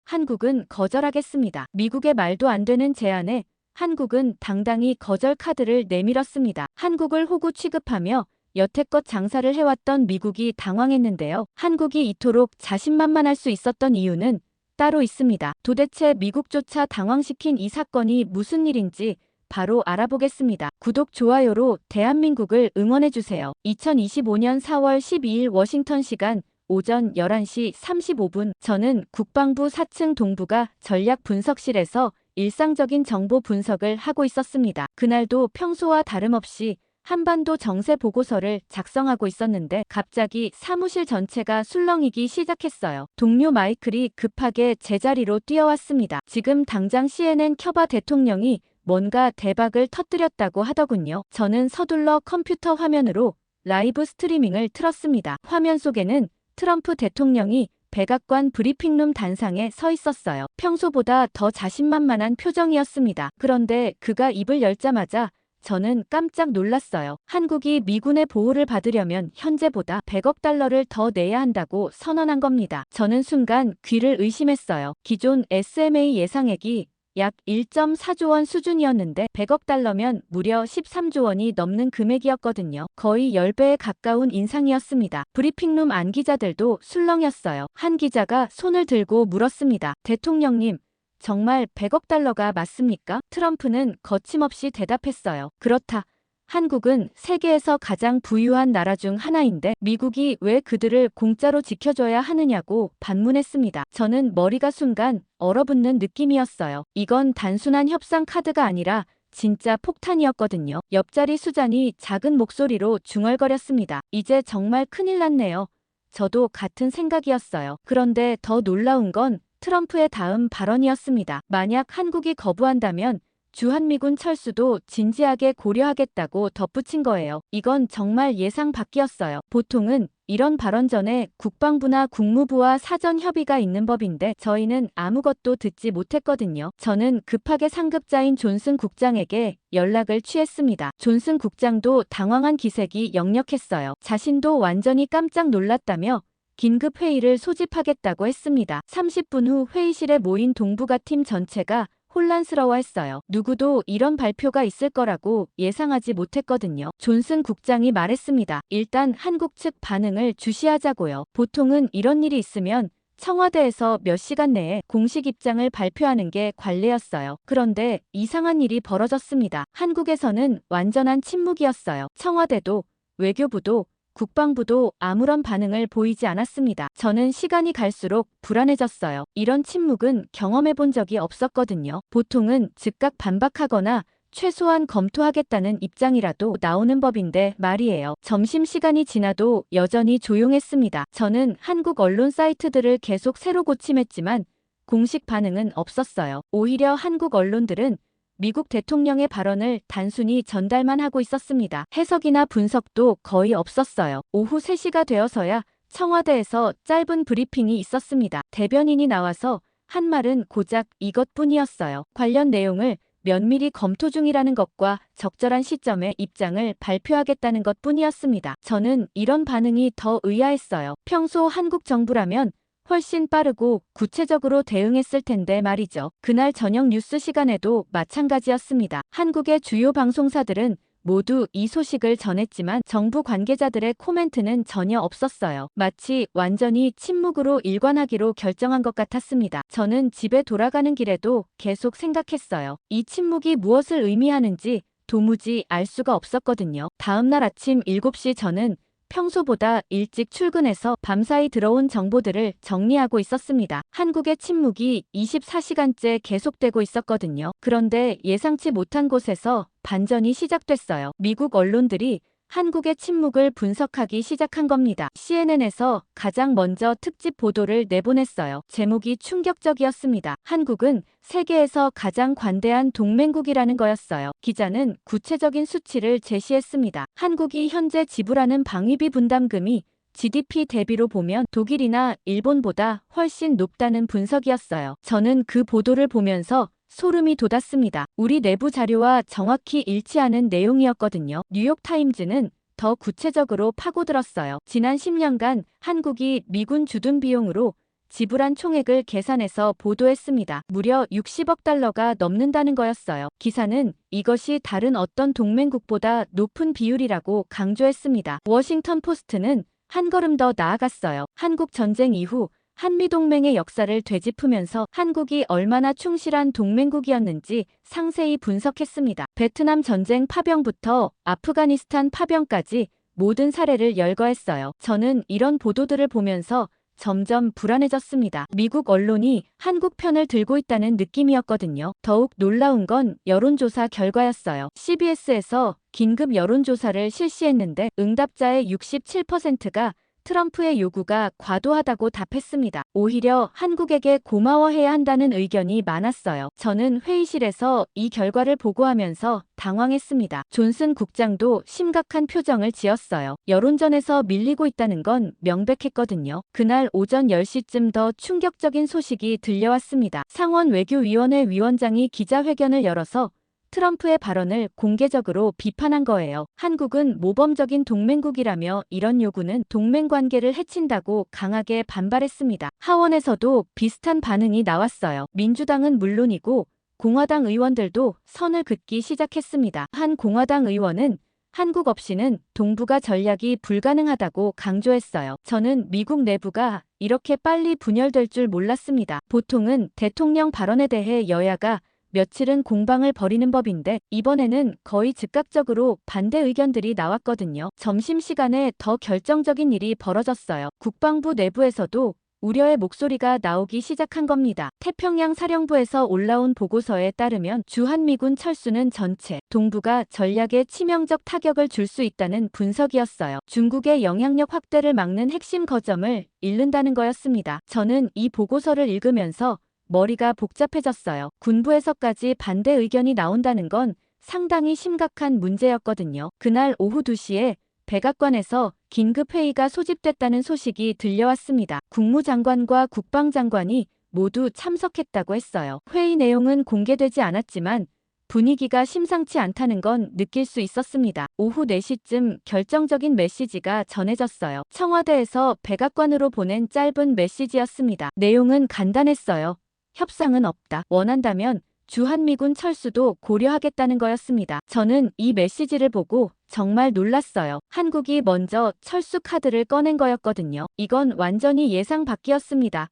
한국은 거절하겠습니다. 미국의 말도 안 되는 제안에 한국은 당당히 거절 카드를 내밀었습니다. 한국을 호구 취급하며 여태껏 장사를 해왔던 미국이 당황했는데요. 한국이 이토록 자신만만할 수 있었던 이유는 따로 있습니다. 도대체 미국조차 당황시킨 이 사건이 무슨 일인지 바로 알아보겠습니다. 구독, 좋아요로 대한민국을 응원해주세요. 2025년 4월 12일 워싱턴 시간 오전 11시 35분 저는 국방부 4층 동부가 전략 분석실에서 일상적인 정보 분석을 하고 있었습니다. 그날도 평소와 다름없이 한반도 정세 보고서를 작성하고 있었는데 갑자기 사무실 전체가 술렁이기 시작했어요. 동료 마이클이 급하게 제자리로 뛰어왔습니다. 지금 당장 CNN 켜봐, 대통령이 뭔가 대박을 터뜨렸다고 하더군요. 저는 서둘러 컴퓨터 화면으로 라이브 스트리밍을 틀었습니다. 화면 속에는 트럼프 대통령이 백악관 브리핑룸 단상에 서 있었어요. 평소보다 더 자신만만한 표정이었습니다. 그런데 그가 입을 열자마자 저는 깜짝 놀랐어요. 한국이 미군의 보호를 받으려면 현재보다 100억 달러를 더 내야 한다고 선언한 겁니다. 저는 순간 귀를 의심했어요. 기존 SMA 예상액이 약 1.4조 원 수준이었는데 100억 달러면 무려 13조 원이 넘는 금액이었거든요. 거의 10배에 가까운 인상이었습니다. 브리핑룸 안 기자들도 술렁였어요. 한 기자가 손을 들고 물었습니다. 대통령님, 정말 100억 달러가 맞습니까? 트럼프는 거침없이 대답했어요. 그렇다. 한국은 세계에서 가장 부유한 나라 중 하나인데 미국이 왜 그들을 공짜로 지켜줘야 하느냐고 반문했습니다. 저는 머리가 순간 얼어붙는 느낌이었어요. 이건 단순한 협상 카드가 아니라 진짜 폭탄이었거든요. 옆자리 수잔이 작은 목소리로 중얼거렸습니다. 이제 정말 큰일 났네요. 저도 같은 생각이었어요. 그런데 더 놀라운 건 트럼프의 다음 발언이었습니다. 만약 한국이 거부한다면 주한미군 철수도 진지하게 고려하겠다고 덧붙인 거예요. 이건 정말 예상 밖이었어요. 보통은 이런 발언 전에 국방부나 국무부와 사전 협의가 있는 법인데 저희는 아무것도 듣지 못했거든요. 저는 급하게 상급자인 존슨 국장에게 연락을 취했습니다. 존슨 국장도 당황한 기색이 역력했어요. 자신도 완전히 깜짝 놀랐다며 긴급 회의를 소집하겠다고 했습니다. 30분 후 회의실에 모인 동북아 팀 전체가 혼란스러워했어요. 누구도 이런 발표가 있을 거라고 예상하지 못했거든요. 존슨 국장이 말했습니다. 일단 한국 측 반응을 주시하자고요. 보통은 이런 일이 있으면 청와대에서 몇 시간 내에 공식 입장을 발표하는 게 관례였어요. 그런데 이상한 일이 벌어졌습니다. 한국에서는 완전한 침묵이었어요. 청와대도 외교부도 국방부도 아무런 반응을 보이지 않았습니다. 저는 시간이 갈수록 불안해졌어요. 이런 침묵은 경험해본 적이 없었거든요. 보통은 즉각 반박하거나 최소한 검토하겠다는 입장이라도 나오는 법인데 말이에요. 점심시간이 지나도 여전히 조용했습니다. 저는 한국 언론 사이트들을 계속 새로 고침했지만 공식 반응은 없었어요. 오히려 한국 언론들은 미국 대통령의 발언을 단순히 전달만 하고 있었습니다. 해석이나 분석도 거의 없었어요. 오후 3시가 되어서야 청와대에서 짧은 브리핑이 있었습니다. 대변인이 나와서 한 말은 고작 이것뿐이었어요. 관련 내용을 면밀히 검토 중이라는 것과 적절한 시점에 입장을 발표하겠다는 것뿐이었습니다. 저는 이런 반응이 더 의아했어요. 평소 한국 정부라면 훨씬 빠르고 구체적으로 대응했을 텐데 말이죠. 그날 저녁 뉴스 시간에도 마찬가지였습니다. 한국의 주요 방송사들은 모두 이 소식을 전했지만 정부 관계자들의 코멘트는 전혀 없었어요. 마치 완전히 침묵으로 일관하기로 결정한 것 같았습니다. 저는 집에 돌아가는 길에도 계속 생각했어요. 이 침묵이 무엇을 의미하는지 도무지 알 수가 없었거든요. 다음날 아침 7시 저는 평소보다 일찍 출근해서 밤사이 들어온 정보들을 정리하고 있었습니다. 한국의 침묵이 24시간째 계속되고 있었거든요. 그런데 예상치 못한 곳에서 반전이 시작됐어요. 미국 언론들이 한국의 침묵을 분석하기 시작한 겁니다. CNN에서 가장 먼저 특집 보도를 내보냈어요. 제목이 충격적이었습니다. 한국은 세계에서 가장 관대한 동맹국이라는 거였어요. 기자는 구체적인 수치를 제시했습니다. 한국이 현재 지불하는 방위비 분담금이 GDP 대비로 보면 독일이나 일본보다 훨씬 높다는 분석이었어요. 저는 그 보도를 보면서 소름이 돋았습니다. 우리 내부 자료와 정확히 일치하는 내용이었거든요. 뉴욕타임즈는 더 구체적으로 파고들었어요. 지난 10년간 한국이 미군 주둔 비용으로 지불한 총액을 계산해서 보도했습니다. 무려 60억 달러가 넘는다는 거였어요. 기사는 이것이 다른 어떤 동맹국보다 높은 비율이라고 강조했습니다. 워싱턴 포스트는 한 걸음 더 나아갔어요. 한국 전쟁 이후 한미동맹의 역사를 되짚으면서 한국이 얼마나 충실한 동맹국이었는지 상세히 분석했습니다. 베트남 전쟁 파병부터 아프가니스탄 파병까지 모든 사례를 열거했어요. 저는 이런 보도들을 보면서 점점 불안해졌습니다. 미국 언론이 한국 편을 들고 있다는 느낌이었거든요. 더욱 놀라운 건 여론조사 결과였어요. CBS에서 긴급 여론조사를 실시했는데 응답자의 67%가 트럼프의 요구가 과도하다고 답했습니다. 오히려 한국에게 고마워해야 한다는 의견이 많았어요. 저는 회의실에서 이 결과를 보고하면서 당황했습니다. 존슨 국장도 심각한 표정을 지었어요. 여론전에서 밀리고 있다는 건 명백했거든요. 그날 오전 10시쯤 더 충격적인 소식이 들려왔습니다. 상원 외교위원회 위원장이 기자회견을 열어서 트럼프의 발언을 공개적으로 비판한 거예요. 한국은 모범적인 동맹국이라며 이런 요구는 동맹 관계를 해친다고 강하게 반발했습니다. 하원에서도 비슷한 반응이 나왔어요. 민주당은 물론이고 공화당 의원들도 선을 긋기 시작했습니다. 한 공화당 의원은 한국 없이는 동북아 전략이 불가능하다고 강조했어요. 저는 미국 내부가 이렇게 빨리 분열될 줄 몰랐습니다. 보통은 대통령 발언에 대해 여야가 며칠은 공방을 벌이는 법인데 이번에는 거의 즉각적으로 반대 의견들이 나왔거든요. 점심시간에 더 결정적인 일이 벌어졌어요. 국방부 내부에서도 우려의 목소리가 나오기 시작한 겁니다. 태평양 사령부에서 올라온 보고서에 따르면 주한미군 철수는 전체 동북아 전략에 치명적 타격을 줄 수 있다는 분석이었어요. 중국의 영향력 확대를 막는 핵심 거점을 잃는다는 거였습니다. 저는 이 보고서를 읽으면서 머리가 복잡해졌어요. 군부에서까지 반대 의견이 나온다는 건 상당히 심각한 문제였거든요. 그날 오후 2시에 백악관에서 긴급회의가 소집됐다는 소식이 들려왔습니다. 국무장관과 국방장관이 모두 참석했다고 했어요. 회의 내용은 공개되지 않았지만 분위기가 심상치 않다는 건 느낄 수 있었습니다. 오후 4시쯤 결정적인 메시지가 전해졌어요. 청와대에서 백악관으로 보낸 짧은 메시지였습니다. 내용은 간단했어요. 협상은 없다. 원한다면 주한미군 철수도 고려하겠다는 거였습니다. 저는 이 메시지를 보고 정말 놀랐어요. 한국이 먼저 철수 카드를 꺼낸 거였거든요. 이건 완전히 예상 밖이었습니다.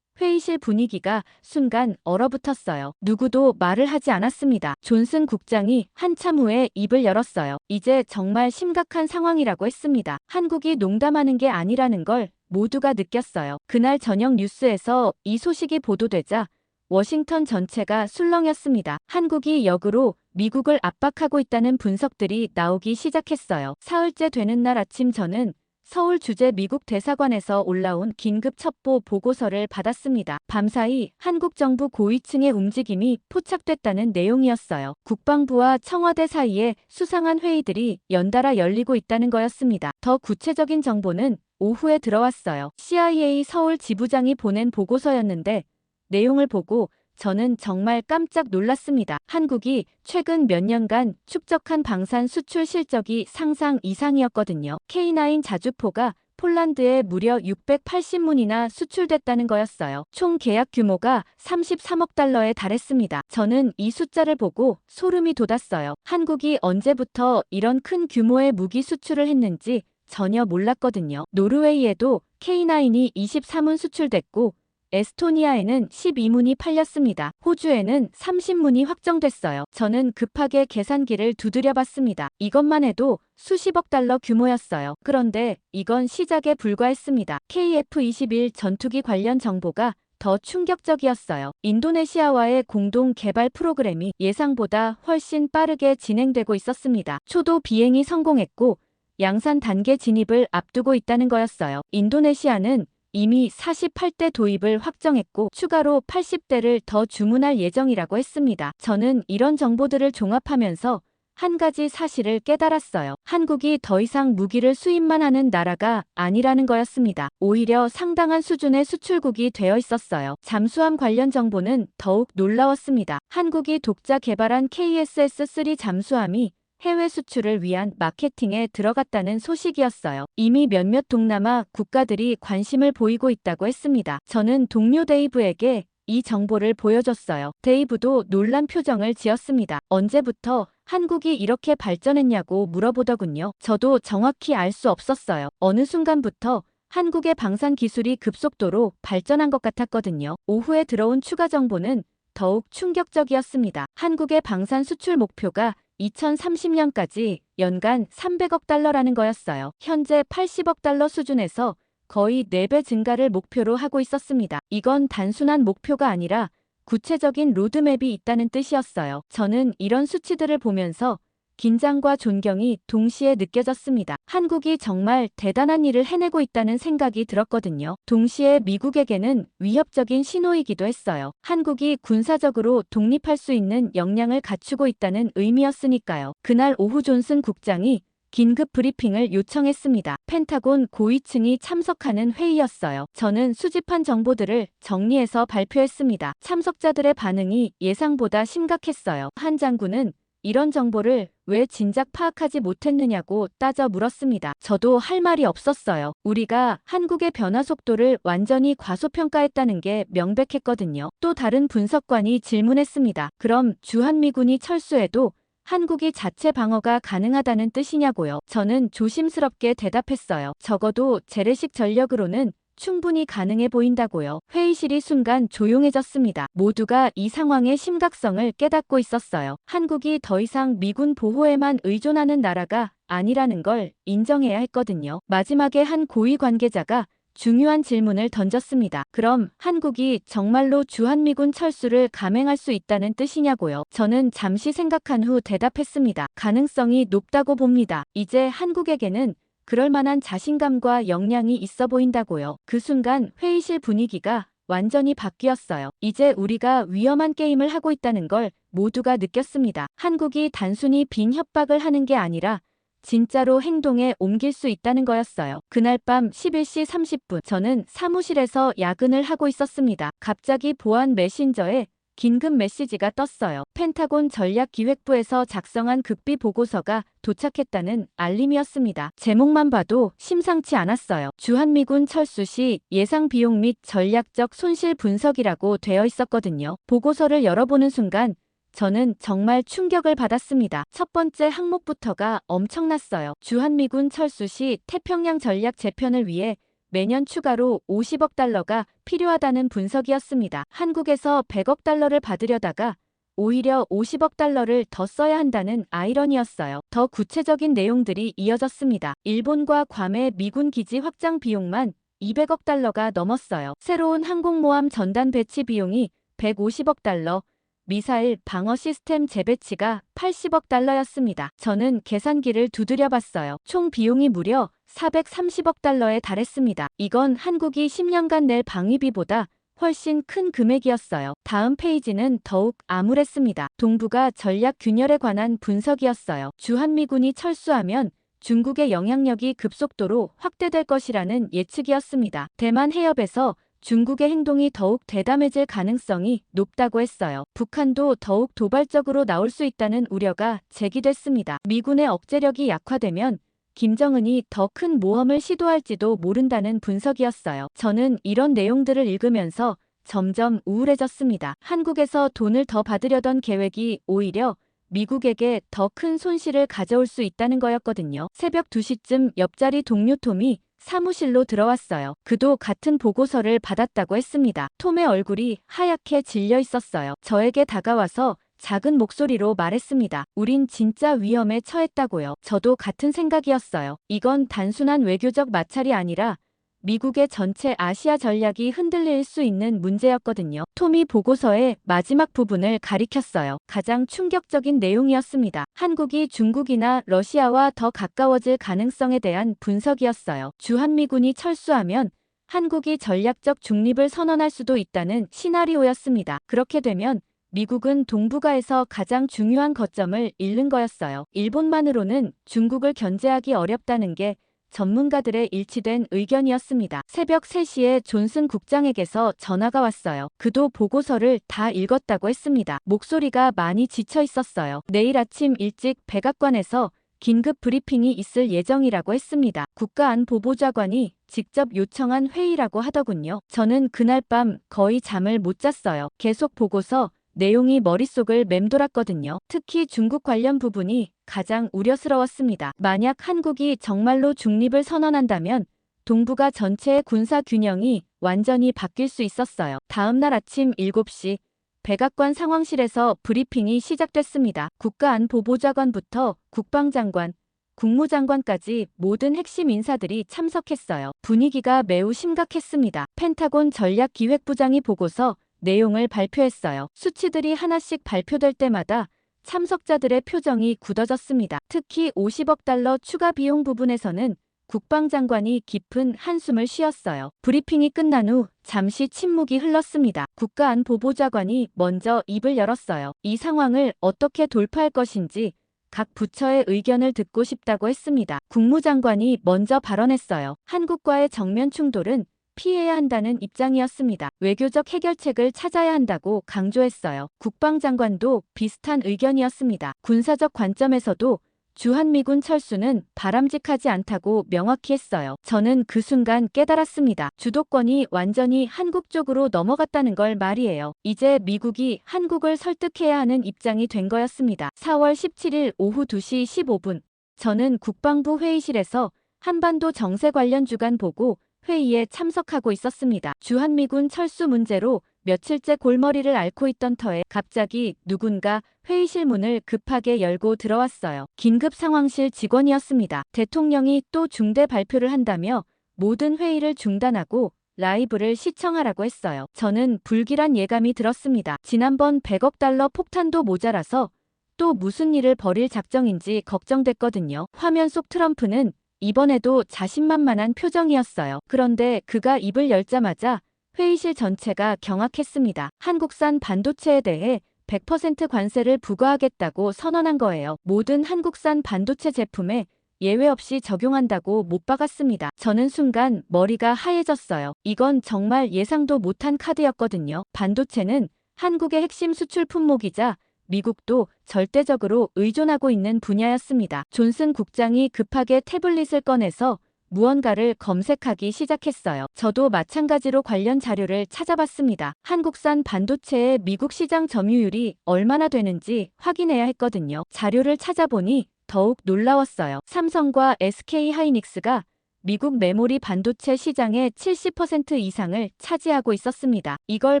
회의실 분위기가 순간 얼어붙었어요. 누구도 말을 하지 않았습니다. 존슨 국장이 한참 후에 입을 열었어요. 이제 정말 심각한 상황이라고 했습니다. 한국이 농담하는 게 아니라는 걸 모두가 느꼈어요. 그날 저녁 뉴스에서 이 소식이 보도되자 워싱턴 전체가 술렁였습니다. 한국이 역으로 미국을 압박하고 있다는 분석들이 나오기 시작했어요. 사흘째 되는 날 아침 저는 서울 주재 미국 대사관에서 올라온 긴급 첩보 보고서를 받았습니다. 밤사이 한국 정부 고위층의 움직임이 포착됐다는 내용이었어요. 국방부와 청와대 사이에 수상한 회의들이 연달아 열리고 있다는 거였습니다. 더 구체적인 정보는 오후에 들어왔어요. CIA 서울 지부장이 보낸 보고서였는데 내용을 보고 저는 정말 깜짝 놀랐습니다. 한국이 최근 몇 년간 축적한 방산 수출 실적이 상상 이상이었거든요. K9 자주포가 폴란드에 무려 680문이나 수출됐다는 거였어요. 총 계약 규모가 33억 달러에 달했습니다. 저는 이 숫자를 보고 소름이 돋았어요. 한국이 언제부터 이런 큰 규모의 무기 수출을 했는지 전혀 몰랐거든요. 노르웨이에도 K9이 23문 수출됐고 에스토니아에는 12문이 팔렸습니다. 호주에는 30문이 확정됐어요. 저는 급하게 계산기를 두드려봤습니다. 이것만 해도 수십억 달러 규모였어요. 그런데 이건 시작에 불과했습니다. KF-21 전투기 관련 정보가 더 충격적이었어요. 인도네시아와의 공동 개발 프로그램이 예상보다 훨씬 빠르게 진행되고 있었습니다. 초도 비행이 성공했고 양산 단계 진입을 앞두고 있다는 거였어요. 인도네시아는 이미 48대 도입을 확정했고 추가로 80대를 더 주문할 예정이라고 했습니다. 저는 이런 정보들을 종합하면서 한 가지 사실을 깨달았어요. 한국이 더 이상 무기를 수입만 하는 나라가 아니라는 거였습니다. 오히려 상당한 수준의 수출국이 되어 있었어요. 잠수함 관련 정보는 더욱 놀라웠습니다. 한국이 독자 개발한 KSS-3 잠수함이 해외 수출을 위한 마케팅에 들어갔다는 소식이었어요. 이미 몇몇 동남아 국가들이 관심을 보이고 있다고 했습니다. 저는 동료 데이브에게 이 정보를 보여줬어요. 데이브도 놀란 표정을 지었습니다. 언제부터 한국이 이렇게 발전했냐고 물어보더군요. 저도 정확히 알 수 없었어요. 어느 순간부터 한국의 방산 기술이 급속도로 발전한 것 같았거든요. 오후에 들어온 추가 정보는 더욱 충격적이었습니다. 한국의 방산 수출 목표가 2030년까지 연간 300억 달러라는 거였어요. 현재 80억 달러 수준에서 거의 4배 증가를 목표로 하고 있었습니다. 이건 단순한 목표가 아니라 구체적인 로드맵이 있다는 뜻이었어요. 저는 이런 수치들을 보면서 긴장과 존경이 동시에 느껴졌습니다. 한국이 정말 대단한 일을 해내고 있다는 생각이 들었거든요. 동시에 미국에게는 위협적인 신호이기도 했어요. 한국이 군사적으로 독립할 수 있는 역량을 갖추고 있다는 의미였으니까요. 그날 오후 존슨 국장이 긴급 브리핑을 요청했습니다. 펜타곤 고위층이 참석하는 회의였어요. 저는 수집한 정보들을 정리해서 발표했습니다. 참석자들의 반응이 예상보다 심각했어요. 한 장군은 이런 정보를 왜 진작 파악하지 못했느냐고 따져 물었습니다. 저도 할 말이 없었어요. 우리가 한국의 변화 속도를 완전히 과소평가했다는 게 명백했거든요. 또 다른 분석관이 질문했습니다. 그럼 주한미군이 철수해도 한국이 자체 방어가 가능하다는 뜻이냐고요. 저는 조심스럽게 대답했어요. 적어도 재래식 전력으로는 충분히 가능해 보인다고요. 회의실이 순간 조용해졌습니다. 모두가 이 상황의 심각성을 깨닫고 있었어요. 한국이 더 이상 미군 보호에만 의존하는 나라가 아니라는 걸 인정해야 했거든요. 마지막에 한 고위 관계자가 중요한 질문을 던졌습니다. 그럼 한국이 정말로 주한미군 철수를 감행할 수 있다는 뜻이냐고요. 저는 잠시 생각한 후 대답했습니다. 가능성이 높다고 봅니다. 이제 한국에게는 그럴 만한 자신감과 역량이 있어 보인다고요. 그 순간 회의실 분위기가 완전히 바뀌었어요. 이제 우리가 위험한 게임을 하고 있다는 걸 모두가 느꼈습니다. 한국이 단순히 빈 협박을 하는 게 아니라 진짜로 행동에 옮길 수 있다는 거였어요. 그날 밤 11시 30분 저는 사무실에서 야근을 하고 있었습니다. 갑자기 보안 메신저에 긴급 메시지가 떴어요. 펜타곤 전략기획부에서 작성한 극비 보고서가 도착했다는 알림이었습니다. 제목만 봐도 심상치 않았어요. 주한미군 철수 시 예상 비용 및 전략적 손실 분석이라고 되어 있었거든요. 보고서를 열어보는 순간 저는 정말 충격을 받았습니다. 첫 번째 항목부터가 엄청났어요. 주한미군 철수 시 태평양 전략 재편을 위해 매년 추가로 50억 달러가 필요하다는 분석이었습니다. 한국에서 100억 달러를 받으려다가 오히려 50억 달러를 더 써야 한다는 아이러니였어요. 더 구체적인 내용들이 이어졌습니다. 일본과 괌의 미군 기지 확장 비용만 200억 달러가 넘었어요. 새로운 항공모함 전단 배치 비용이 150억 달러, 미사일 방어 시스템 재배치가 80억 달러였습니다. 저는 계산기를 두드려봤어요. 총 비용이 무려 430억 달러에 달했습니다. 이건 한국이 10년간 낼 방위비보다 훨씬 큰 금액이었어요. 다음 페이지는 더욱 암울했습니다. 동북아 전략 균열에 관한 분석이었어요. 주한미군이 철수하면 중국의 영향력이 급속도로 확대될 것이라는 예측이었습니다. 대만 해협에서 중국의 행동이 더욱 대담해질 가능성이 높다고 했어요. 북한도 더욱 도발적으로 나올 수 있다는 우려가 제기됐습니다. 미군의 억제력이 약화되면 김정은이 더 큰 모험을 시도할지도 모른다는 분석이었어요. 저는 이런 내용들을 읽으면서 점점 우울해졌습니다. 한국에서 돈을 더 받으려던 계획이 오히려 미국에게 더 큰 손실을 가져올 수 있다는 거였거든요. 새벽 2시쯤 옆자리 동료 톰이 사무실로 들어왔어요. 그도 같은 보고서를 받았다고 했습니다. 톰의 얼굴이 하얗게 질려 있었어요. 저에게 다가와서 작은 목소리로 말했습니다. 우린 진짜 위험에 처했다고요. 저도 같은 생각이었어요. 이건 단순한 외교적 마찰이 아니라 미국의 전체 아시아 전략이 흔들릴 수 있는 문제였거든요. 톰이 보고서의 마지막 부분을 가리켰어요. 가장 충격적인 내용이었습니다. 한국이 중국이나 러시아와 더 가까워질 가능성에 대한 분석이었어요. 주한미군이 철수하면 한국이 전략적 중립을 선언할 수도 있다는 시나리오였습니다. 그렇게 되면 미국은 동북아에서 가장 중요한 거점을 잃는 거였어요. 일본만으로는 중국을 견제하기 어렵다는 게 전문가들의 일치된 의견이었습니다. 새벽 3시에 존슨 국장에게서 전화가 왔어요. 그도 보고서를 다 읽었다고 했습니다. 목소리가 많이 지쳐 있었어요. 내일 아침 일찍 백악관에서 긴급 브리핑이 있을 예정이라고 했습니다. 국가안보보좌관이 직접 요청한 회의라고 하더군요. 저는 그날 밤 거의 잠을 못 잤어요. 계속 보고서 내용이 머릿속을 맴돌았거든요. 특히 중국 관련 부분이 가장 우려스러웠습니다. 만약 한국이 정말로 중립을 선언한다면 동북아 전체의 군사 균형이 완전히 바뀔 수 있었어요. 다음 날 아침 7시 백악관 상황실에서 브리핑이 시작됐습니다. 국가안보보좌관부터 국방장관, 국무장관까지 모든 핵심 인사들이 참석했어요. 분위기가 매우 심각했습니다. 펜타곤 전략기획부장이 보고서 내용을 발표했어요. 수치들이 하나씩 발표될 때마다 참석자들의 표정이 굳어졌습니다. 특히 50억 달러 추가 비용 부분에서는 국방장관이 깊은 한숨을 쉬었어요. 브리핑이 끝난 후 잠시 침묵이 흘렀습니다. 국가안보보좌관이 먼저 입을 열었어요. 이 상황을 어떻게 돌파할 것인지 각 부처의 의견을 듣고 싶다고 했습니다. 국무장관이 먼저 발언했어요. 한국과의 정면 충돌은 피해야 한다는 입장이었습니다. 외교적 해결책을 찾아야 한다고 강조했어요. 국방장관도 비슷한 의견이었습니다. 군사적 관점에서도 주한미군 철수는 바람직하지 않다고 명확히 했어요. 저는 그 순간 깨달았습니다. 주도권이 완전히 한국 쪽으로 넘어갔다는 걸 말이에요. 이제 미국이 한국을 설득해야 하는 입장이 된 거였습니다. 4월 17일 오후 2시 15분 저는 국방부 회의실에서 한반도 정세 관련 주간 보고 회의에 참석하고 있었습니다. 주한미군 철수 문제로 며칠째 골머리를 앓고 있던 터에 갑자기 누군가 회의실 문을 급하게 열고 들어왔어요. 긴급 상황실 직원이었습니다. 대통령이 또 중대 발표를 한다며 모든 회의를 중단하고 라이브를 시청하라고 했어요. 저는 불길한 예감이 들었습니다. 지난번 100억 달러 폭탄도 모자라서 또 무슨 일을 벌일 작정인지 걱정됐거든요. 화면 속 트럼프는 이번에도 자신만만한 표정이었어요. 그런데 그가 입을 열자마자 회의실 전체가 경악했습니다. 한국산 반도체에 대해 100% 관세를 부과하겠다고 선언한 거예요. 모든 한국산 반도체 제품에 예외 없이 적용한다고 못 박았습니다. 저는 순간 머리가 하얘졌어요. 이건 정말 예상도 못한 카드였거든요. 반도체는 한국의 핵심 수출 품목이자 미국도 절대적으로 의존하고 있는 분야였습니다. 존슨 국장이 급하게 태블릿을 꺼내서 무언가를 검색하기 시작했어요. 저도 마찬가지로 관련 자료를 찾아봤습니다. 한국산 반도체의 미국 시장 점유율이 얼마나 되는지 확인해야 했거든요. 자료를 찾아보니 더욱 놀라웠어요. 삼성과 SK 하이닉스가 미국 메모리 반도체 시장의 70% 이상을 차지하고 있었습니다. 이걸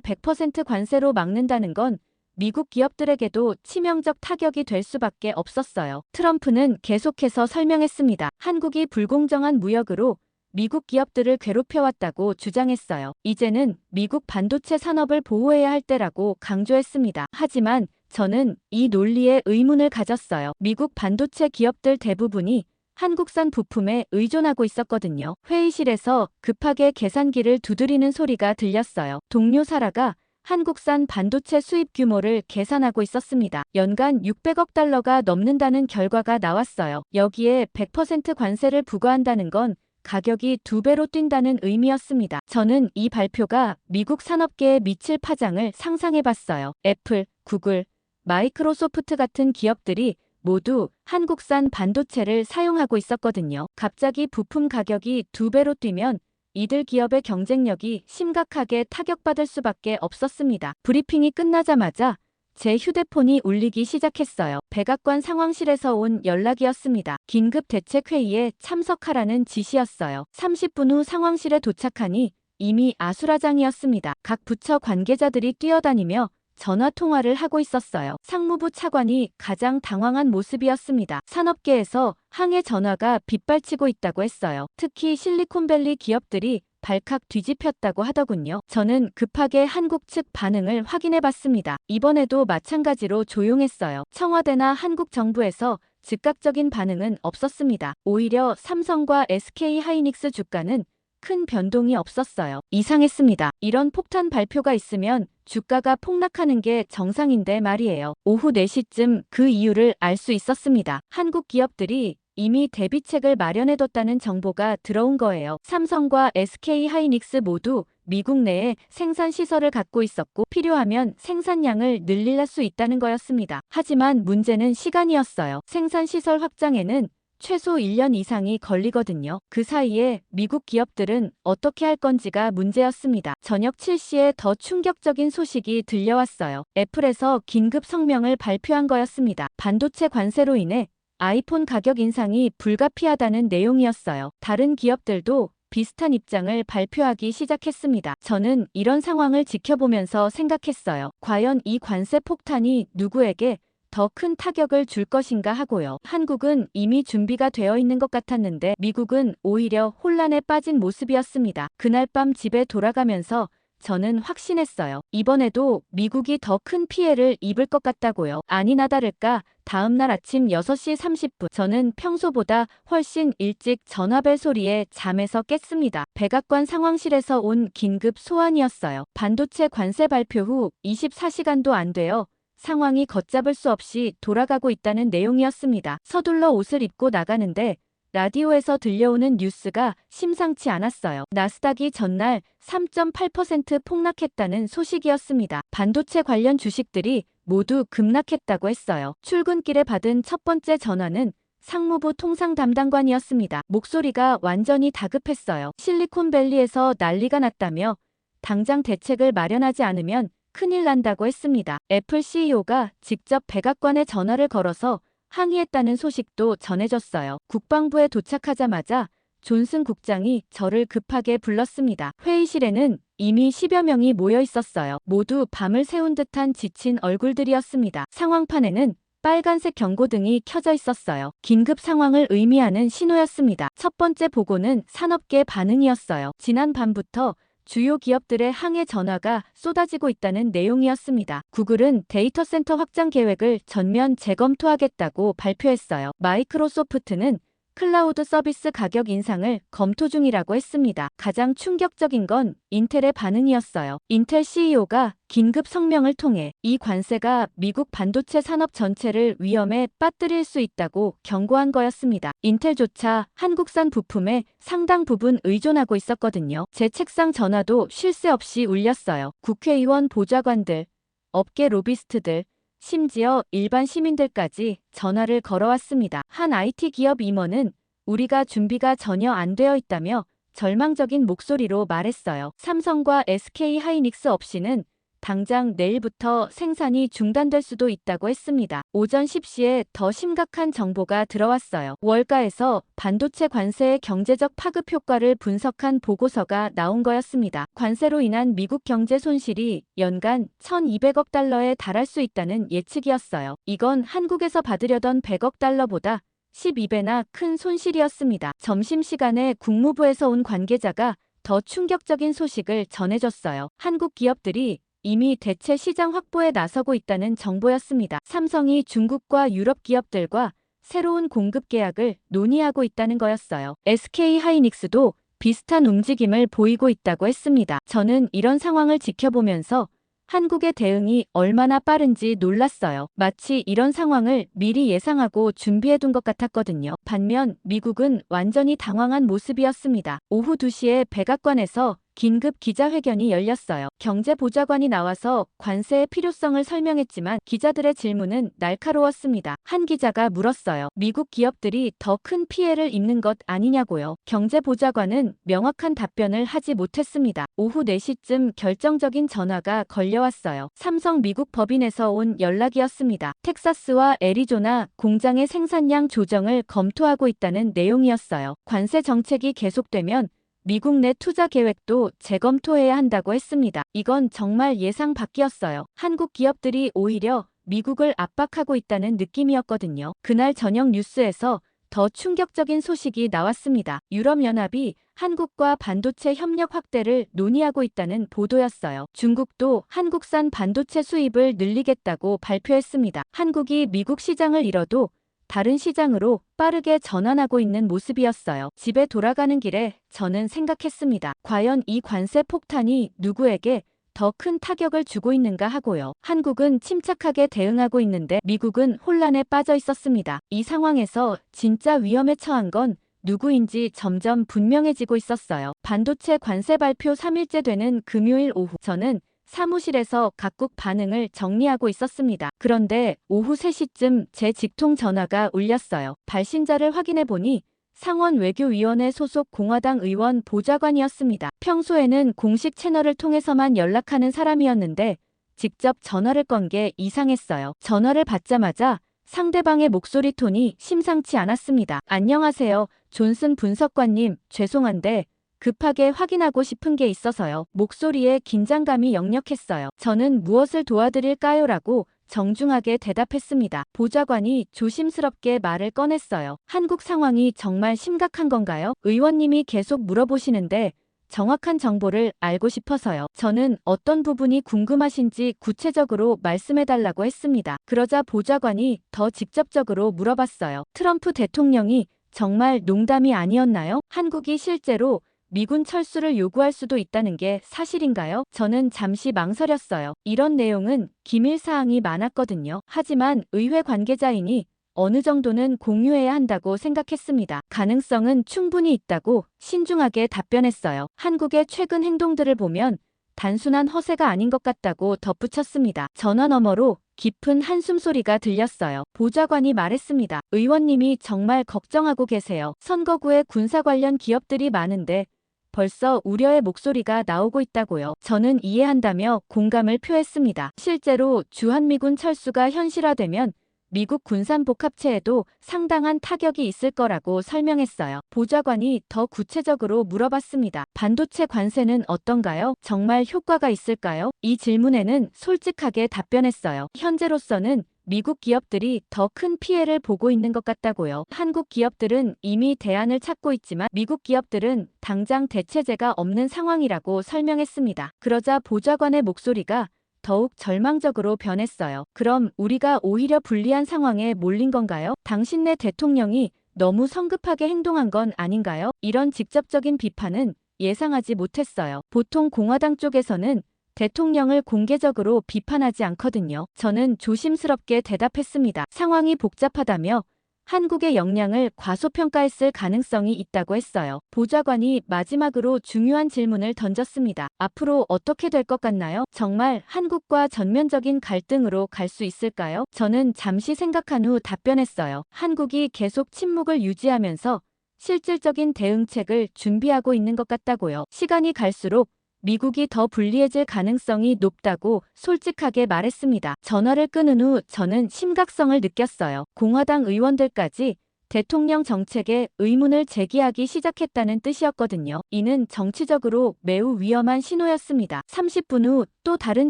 100% 관세로 막는다는 건 미국 기업들에게도 치명적 타격이 될 수밖에 없었어요. 트럼프는 계속해서 설명했습니다. 한국이 불공정한 무역으로 미국 기업들을 괴롭혀왔다고 주장했어요. 이제는 미국 반도체 산업을 보호해야 할 때라고 강조했습니다. 하지만 저는 이 논리에 의문을 가졌어요. 미국 반도체 기업들 대부분이 한국산 부품에 의존하고 있었거든요. 회의실에서 급하게 계산기를 두드리는 소리가 들렸어요. 동료 사라가 한국산 반도체 수입 규모를 계산하고 있었습니다. 연간 600억 달러가 넘는다는 결과가 나왔어요. 여기에 100% 관세를 부과한다는 건 가격이 2배로 뛴다는 의미였습니다. 저는 이 발표가 미국 산업계에 미칠 파장을 상상해봤어요. 애플, 구글, 마이크로소프트 같은 기업들이 모두 한국산 반도체를 사용하고 있었거든요. 갑자기 부품 가격이 2배로 뛰면 이들 기업의 경쟁력이 심각하게 타격받을 수밖에 없었습니다. 브리핑이 끝나자마자 제 휴대폰이 울리기 시작했어요. 백악관 상황실에서 온 연락이었습니다. 긴급 대책회의에 참석하라는 지시였어요. 30분 후 상황실에 도착하니 이미 아수라장이었습니다. 각 부처 관계자들이 뛰어다니며 전화 통화를 하고 있었어요. 상무부 차관이 가장 당황한 모습이었습니다. 산업계에서 항해 전화가 빗발치고 있다고 했어요. 특히 실리콘밸리 기업들이 발칵 뒤집혔다고 하더군요. 저는 급하게 한국 측 반응을 확인해 봤습니다. 이번에도 마찬가지로 조용했어요. 청와대나 한국 정부에서 즉각적인 반응은 없었습니다. 오히려 삼성과 SK하이닉스 주가는 큰 변동이 없었어요. 이상했습니다. 이런 폭탄 발표가 있으면 주가가 폭락하는 게 정상인데 말이에요. 오후 4시쯤 그 이유를 알 수 있었습니다. 한국 기업들이 이미 대비책을 마련해뒀다는 정보가 들어온 거예요. 삼성과 SK 하이닉스 모두 미국 내에 생산 시설을 갖고 있었고 필요하면 생산량을 늘릴 수 있다는 거였습니다. 하지만 문제는 시간이었어요. 생산 시설 확장에는 최소 1년 이상이 걸리거든요. 그 사이에 미국 기업들은 어떻게 할 건지가 문제였습니다. 저녁 7시에 더 충격적인 소식이 들려왔어요. 애플에서 긴급 성명을 발표한 거였습니다. 반도체 관세로 인해 아이폰 가격 인상이 불가피하다는 내용이었어요. 다른 기업들도 비슷한 입장을 발표하기 시작했습니다. 저는 이런 상황을 지켜보면서 생각했어요. 과연 이 관세 폭탄이 누구에게 더 큰 타격을 줄 것인가 하고요. 한국은 이미 준비가 되어 있는 것 같았는데 미국은 오히려 혼란에 빠진 모습이었습니다. 그날 밤 집에 돌아가면서 저는 확신했어요. 이번에도 미국이 더 큰 피해를 입을 것 같다고요. 아니나 다를까 다음날 아침 6시 30분 저는 평소보다 훨씬 일찍 전화벨 소리에 잠에서 깼습니다. 백악관 상황실에서 온 긴급 소환이었어요. 반도체 관세 발표 후 24시간도 안 되어 상황이 걷잡을 수 없이 돌아가고 있다는 내용이었습니다. 서둘러 옷을 입고 나가는데 라디오에서 들려오는 뉴스가 심상치 않았어요. 나스닥이 전날 3.8% 폭락했다는 소식이었습니다. 반도체 관련 주식들이 모두 급락했다고 했어요. 출근길에 받은 첫 번째 전화는 상무부 통상 담당관이었습니다. 목소리가 완전히 다급했어요. 실리콘밸리에서 난리가 났다며 당장 대책을 마련하지 않으면 큰일 난다고 했습니다. 애플 CEO가 직접 백악관에 전화를 걸어서 항의했다는 소식도 전해졌어요. 국방부에 도착하자마자 존슨 국장이 저를 급하게 불렀습니다. 회의실에는 이미 10여 명이 모여 있었어요. 모두 밤을 새운 듯한 지친 얼굴들이었습니다. 상황판에는 빨간색 경고등이 켜져 있었어요. 긴급 상황을 의미하는 신호였습니다. 첫 번째 보고는 산업계 반응이었어요. 지난 밤부터 주요 기업들의 항해 전화가 쏟아지고 있다는 내용이었습니다. 구글은 데이터 센터 확장 계획을 전면 재검토하겠다고 발표했어요. 마이크로소프트는 클라우드 서비스 가격 인상을 검토 중이라고 했습니다. 가장 충격적인 건 인텔의 반응이었어요. 인텔 CEO가 긴급 성명을 통해 이 관세가 미국 반도체 산업 전체를 위험에 빠뜨릴 수 있다고 경고한 거였습니다. 인텔조차 한국산 부품에 상당 부분 의존하고 있었거든요. 제 책상 전화도 쉴 새 없이 울렸어요. 국회의원 보좌관들, 업계 로비스트들, 심지어 일반 시민들까지 전화를 걸어왔습니다. 한 IT 기업 임원은 우리가 준비가 전혀 안 되어 있다며 절망적인 목소리로 말했어요. 삼성과 SK 하이닉스 없이는 당장 내일부터 생산이 중단될 수도 있다고 했습니다. 오전 10시에 더 심각한 정보가 들어왔어요. 월가에서 반도체 관세의 경제적 파급 효과를 분석한 보고서가 나온 거였습니다. 관세로 인한 미국 경제 손실이 연간 1,200억 달러에 달할 수 있다는 예측이었어요. 이건 한국에서 받으려던 100억 달러보다 12배나 큰 손실이었습니다. 점심시간에 국무부에서 온 관계자가 더 충격적인 소식을 전해줬어요. 한국 기업들이 이미 대체 시장 확보에 나서고 있다는 정보였습니다. 삼성이 중국과 유럽 기업들과 새로운 공급 계약을 논의하고 있다는 거였어요. SK 하이닉스도 비슷한 움직임을 보이고 있다고 했습니다. 저는 이런 상황을 지켜보면서 한국의 대응이 얼마나 빠른지 놀랐어요. 마치 이런 상황을 미리 예상하고 준비해둔 것 같았거든요. 반면 미국은 완전히 당황한 모습이었습니다. 오후 2시에 백악관에서 긴급 기자회견이 열렸어요. 경제보좌관이 나와서 관세의 필요성을 설명했지만 기자들의 질문은 날카로웠습니다. 한 기자가 물었어요. 미국 기업들이 더 큰 피해를 입는 것 아니냐고요. 경제보좌관은 명확한 답변을 하지 못했습니다. 오후 4시쯤 결정적인 전화가 걸려왔어요. 삼성 미국 법인에서 온 연락이었습니다. 텍사스와 애리조나 공장의 생산량 조정을 검토하고 있다는 내용이었어요. 관세 정책이 계속되면 미국 내 투자 계획도 재검토해야 한다고 했습니다. 이건 정말 예상 밖이었어요. 한국 기업들이 오히려 미국을 압박하고 있다는 느낌이었거든요. 그날 저녁 뉴스에서 더 충격적인 소식이 나왔습니다. 유럽연합이 한국과 반도체 협력 확대를 논의하고 있다는 보도였어요. 중국도 한국산 반도체 수입을 늘리겠다고 발표했습니다. 한국이 미국 시장을 잃어도 다른 시장으로 빠르게 전환하고 있는 모습이었어요. 집에 돌아가는 길에 저는 생각했습니다. 과연 이 관세 폭탄이 누구에게 더 큰 타격을 주고 있는가 하고요. 한국은 침착하게 대응하고 있는데 미국은 혼란에 빠져 있었습니다. 이 상황에서 진짜 위험에 처한 건 누구인지 점점 분명해지고 있었어요. 반도체 관세 발표 3일째 되는 금요일 오후, 저는 사무실에서 각국 반응을 정리하고 있었습니다. 그런데 오후 3시쯤 제 직통 전화가 울렸어요. 발신자를 확인해 보니 상원 외교위원회 소속 공화당 의원 보좌관이었습니다. 평소에는 공식 채널을 통해서만 연락하는 사람이었는데 직접 전화를 건 게 이상했어요. 전화를 받자마자 상대방의 목소리 톤이 심상치 않았습니다. 안녕하세요, 존슨 분석관님. 죄송한데 급하게 확인하고 싶은 게 있어서요. 목소리에 긴장감이 역력했어요. 저는 무엇을 도와드릴까요? 라고 정중하게 대답했습니다. 보좌관이 조심스럽게 말을 꺼냈어요. 한국 상황이 정말 심각한 건가요? 의원님이 계속 물어보시는데 정확한 정보를 알고 싶어서요. 저는 어떤 부분이 궁금하신지 구체적으로 말씀해달라고 했습니다. 그러자 보좌관이 더 직접적으로 물어봤어요. 트럼프 대통령이 정말 농담이 아니었나요? 한국이 실제로 미군 철수를 요구할 수도 있다는 게 사실인가요? 저는 잠시 망설였어요. 이런 내용은 기밀 사항이 많았거든요. 하지만 의회 관계자이니 어느 정도는 공유해야 한다고 생각했습니다. 가능성은 충분히 있다고 신중하게 답변했어요. 한국의 최근 행동들을 보면 단순한 허세가 아닌 것 같다고 덧붙였습니다. 전화 너머로 깊은 한숨 소리가 들렸어요. 보좌관이 말했습니다. 의원님이 정말 걱정하고 계세요. 선거구에 군사 관련 기업들이 많은데 벌써 우려의 목소리가 나오고 있다고요. 저는 이해한다며 공감을 표했습니다. 실제로 주한미군 철수가 현실화되면 미국 군산복합체에도 상당한 타격이 있을 거라고 설명했어요. 보좌관이 더 구체적으로 물어봤습니다. 반도체 관세는 어떤가요? 정말 효과가 있을까요? 이 질문에는 솔직하게 답변했어요. 현재로서는 미국 기업들이 더 큰 피해를 보고 있는 것 같다고요. 한국 기업들은 이미 대안을 찾고 있지만 미국 기업들은 당장 대체제가 없는 상황이라고 설명했습니다. 그러자 보좌관의 목소리가 더욱 절망적으로 변했어요. 그럼 우리가 오히려 불리한 상황에 몰린 건가요? 당신네 대통령이 너무 성급하게 행동한 건 아닌가요? 이런 직접적인 비판은 예상하지 못했어요. 보통 공화당 쪽에서는 대통령을 공개적으로 비판하지 않거든요. 저는 조심스럽게 대답했습니다. 상황이 복잡하다며 한국의 역량을 과소평가했을 가능성이 있다고 했어요. 보좌관이 마지막으로 중요한 질문을 던졌습니다. 앞으로 어떻게 될 것 같나요? 정말 한국과 전면적인 갈등으로 갈 수 있을까요? 저는 잠시 생각한 후 답변했어요. 한국이 계속 침묵을 유지하면서 실질적인 대응책을 준비하고 있는 것 같다고요. 시간이 갈수록 미국이 더 불리해질 가능성이 높다고 솔직하게 말했습니다. 전화를 끊은 후 저는 심각성을 느꼈어요. 공화당 의원들까지 대통령 정책에 의문을 제기하기 시작했다는 뜻이었거든요. 이는 정치적으로 매우 위험한 신호였습니다. 30분 후 또 다른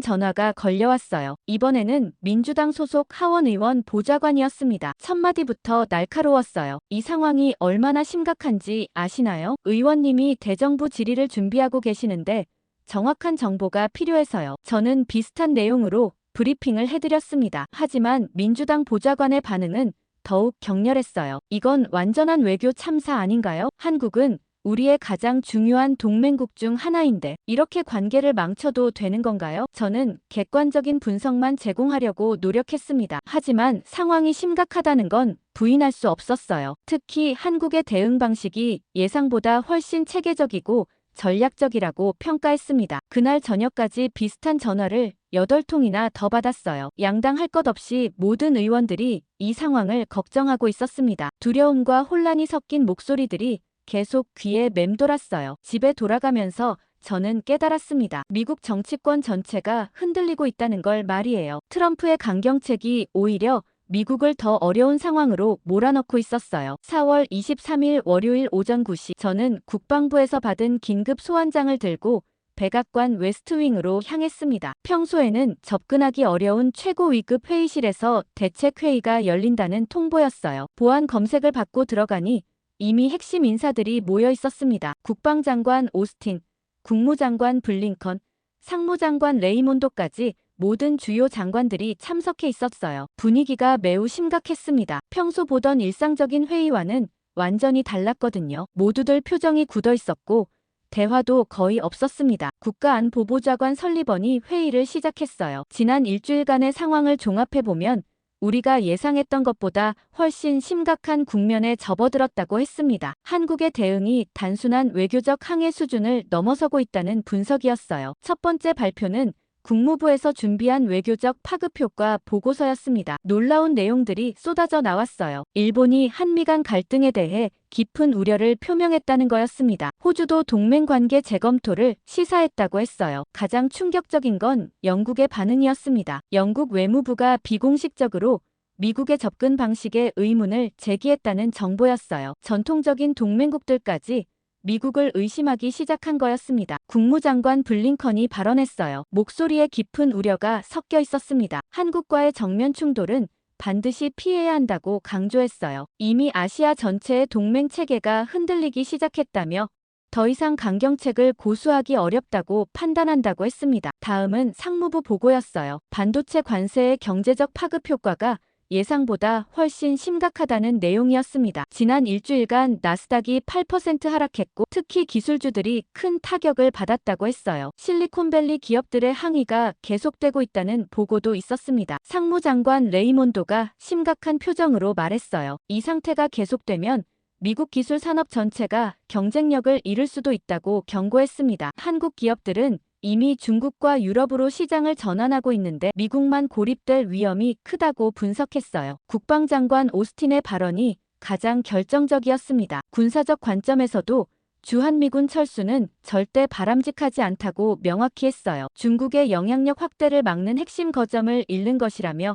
전화가 걸려왔어요. 이번에는 민주당 소속 하원 의원 보좌관이었습니다. 첫 마디부터 날카로웠어요. 이 상황이 얼마나 심각한지 아시나요? 의원님이 대정부 질의를 준비하고 계시는데 정확한 정보가 필요해서요. 저는 비슷한 내용으로 브리핑을 해드렸습니다. 하지만 민주당 보좌관의 반응은 더욱 격렬했어요. 이건 완전한 외교 참사 아닌가요? 한국은 우리의 가장 중요한 동맹국 중 하나인데 이렇게 관계를 망쳐도 되는 건가요? 저는 객관적인 분석만 제공하려고 노력했습니다. 하지만 상황이 심각하다는 건 부인할 수 없었어요. 특히 한국의 대응 방식이 예상보다 훨씬 체계적이고 전략적이라고 평가했습니다. 그날 저녁까지 비슷한 전화를 8통이나 더 받았어요. 양당 할 것 없이 모든 의원들이 이 상황을 걱정하고 있었습니다. 두려움과 혼란이 섞인 목소리들이 계속 귀에 맴돌았어요. 집에 돌아가면서 저는 깨달았습니다. 미국 정치권 전체가 흔들리고 있다는 걸 말이에요. 트럼프의 강경책이 오히려 미국을 더 어려운 상황으로 몰아넣고 있었어요. 4월 23일 월요일 오전 9시 저는 국방부에서 받은 긴급 소환장을 들고 백악관 웨스트윙으로 향했습니다. 평소에는 접근하기 어려운 최고위급 회의실에서 대책회의가 열린다는 통보였어요. 보안 검색을 받고 들어가니 이미 핵심 인사들이 모여 있었습니다. 국방장관 오스틴, 국무장관 블링컨, 상무장관 레이몬도까지 모든 주요 장관들이 참석해 있었어요. 분위기가 매우 심각했습니다. 평소 보던 일상적인 회의와는 완전히 달랐거든요. 모두들 표정이 굳어 있었고 대화도 거의 없었습니다. 국가안보보좌관 설리번이 회의를 시작했어요. 지난 일주일간의 상황을 종합해보면 우리가 예상했던 것보다 훨씬 심각한 국면에 접어들었다고 했습니다. 한국의 대응이 단순한 외교적 항해 수준을 넘어서고 있다는 분석이었어요. 첫 번째 발표는 국무부에서 준비한 외교적 파급효과 보고서였습니다. 놀라운 내용들이 쏟아져 나왔어요. 일본이 한미 간 갈등에 대해 깊은 우려를 표명했다는 거였습니다. 호주도 동맹 관계 재검토를 시사했다고 했어요. 가장 충격적인 건 영국의 반응이었습니다. 영국 외무부가 비공식적으로 미국의 접근 방식에 의문을 제기했다는 정보였어요. 전통적인 동맹국들까지 미국을 의심하기 시작한 거였습니다. 국무장관 블링컨이 발언했어요. 목소리에 깊은 우려가 섞여 있었습니다. 한국과의 정면 충돌은 반드시 피해야 한다고 강조했어요. 이미 아시아 전체의 동맹 체계가 흔들리기 시작했다며 더 이상 강경책을 고수하기 어렵다고 판단한다고 했습니다. 다음은 상무부 보고였어요. 반도체 관세의 경제적 파급 효과가 예상보다 훨씬 심각하다는 내용이었습니다. 지난 일주일간 나스닥이 8% 하락했고 특히 기술주들이 큰 타격을 받았다고 했어요. 실리콘밸리 기업들의 항의가 계속되고 있다는 보고도 있었습니다. 상무장관 레이몬도가 심각한 표정으로 말했어요. 이 상태가 계속되면 미국 기술 산업 전체가 경쟁력을 잃을 수도 있다고 경고했습니다. 한국 기업들은 이미 중국과 유럽으로 시장을 전환하고 있는데 미국만 고립될 위험이 크다고 분석했어요. 국방장관 오스틴의 발언이 가장 결정적이었습니다. 군사적 관점에서도 주한미군 철수는 절대 바람직하지 않다고 명확히 했어요. 중국의 영향력 확대를 막는 핵심 거점을 잃는 것이라며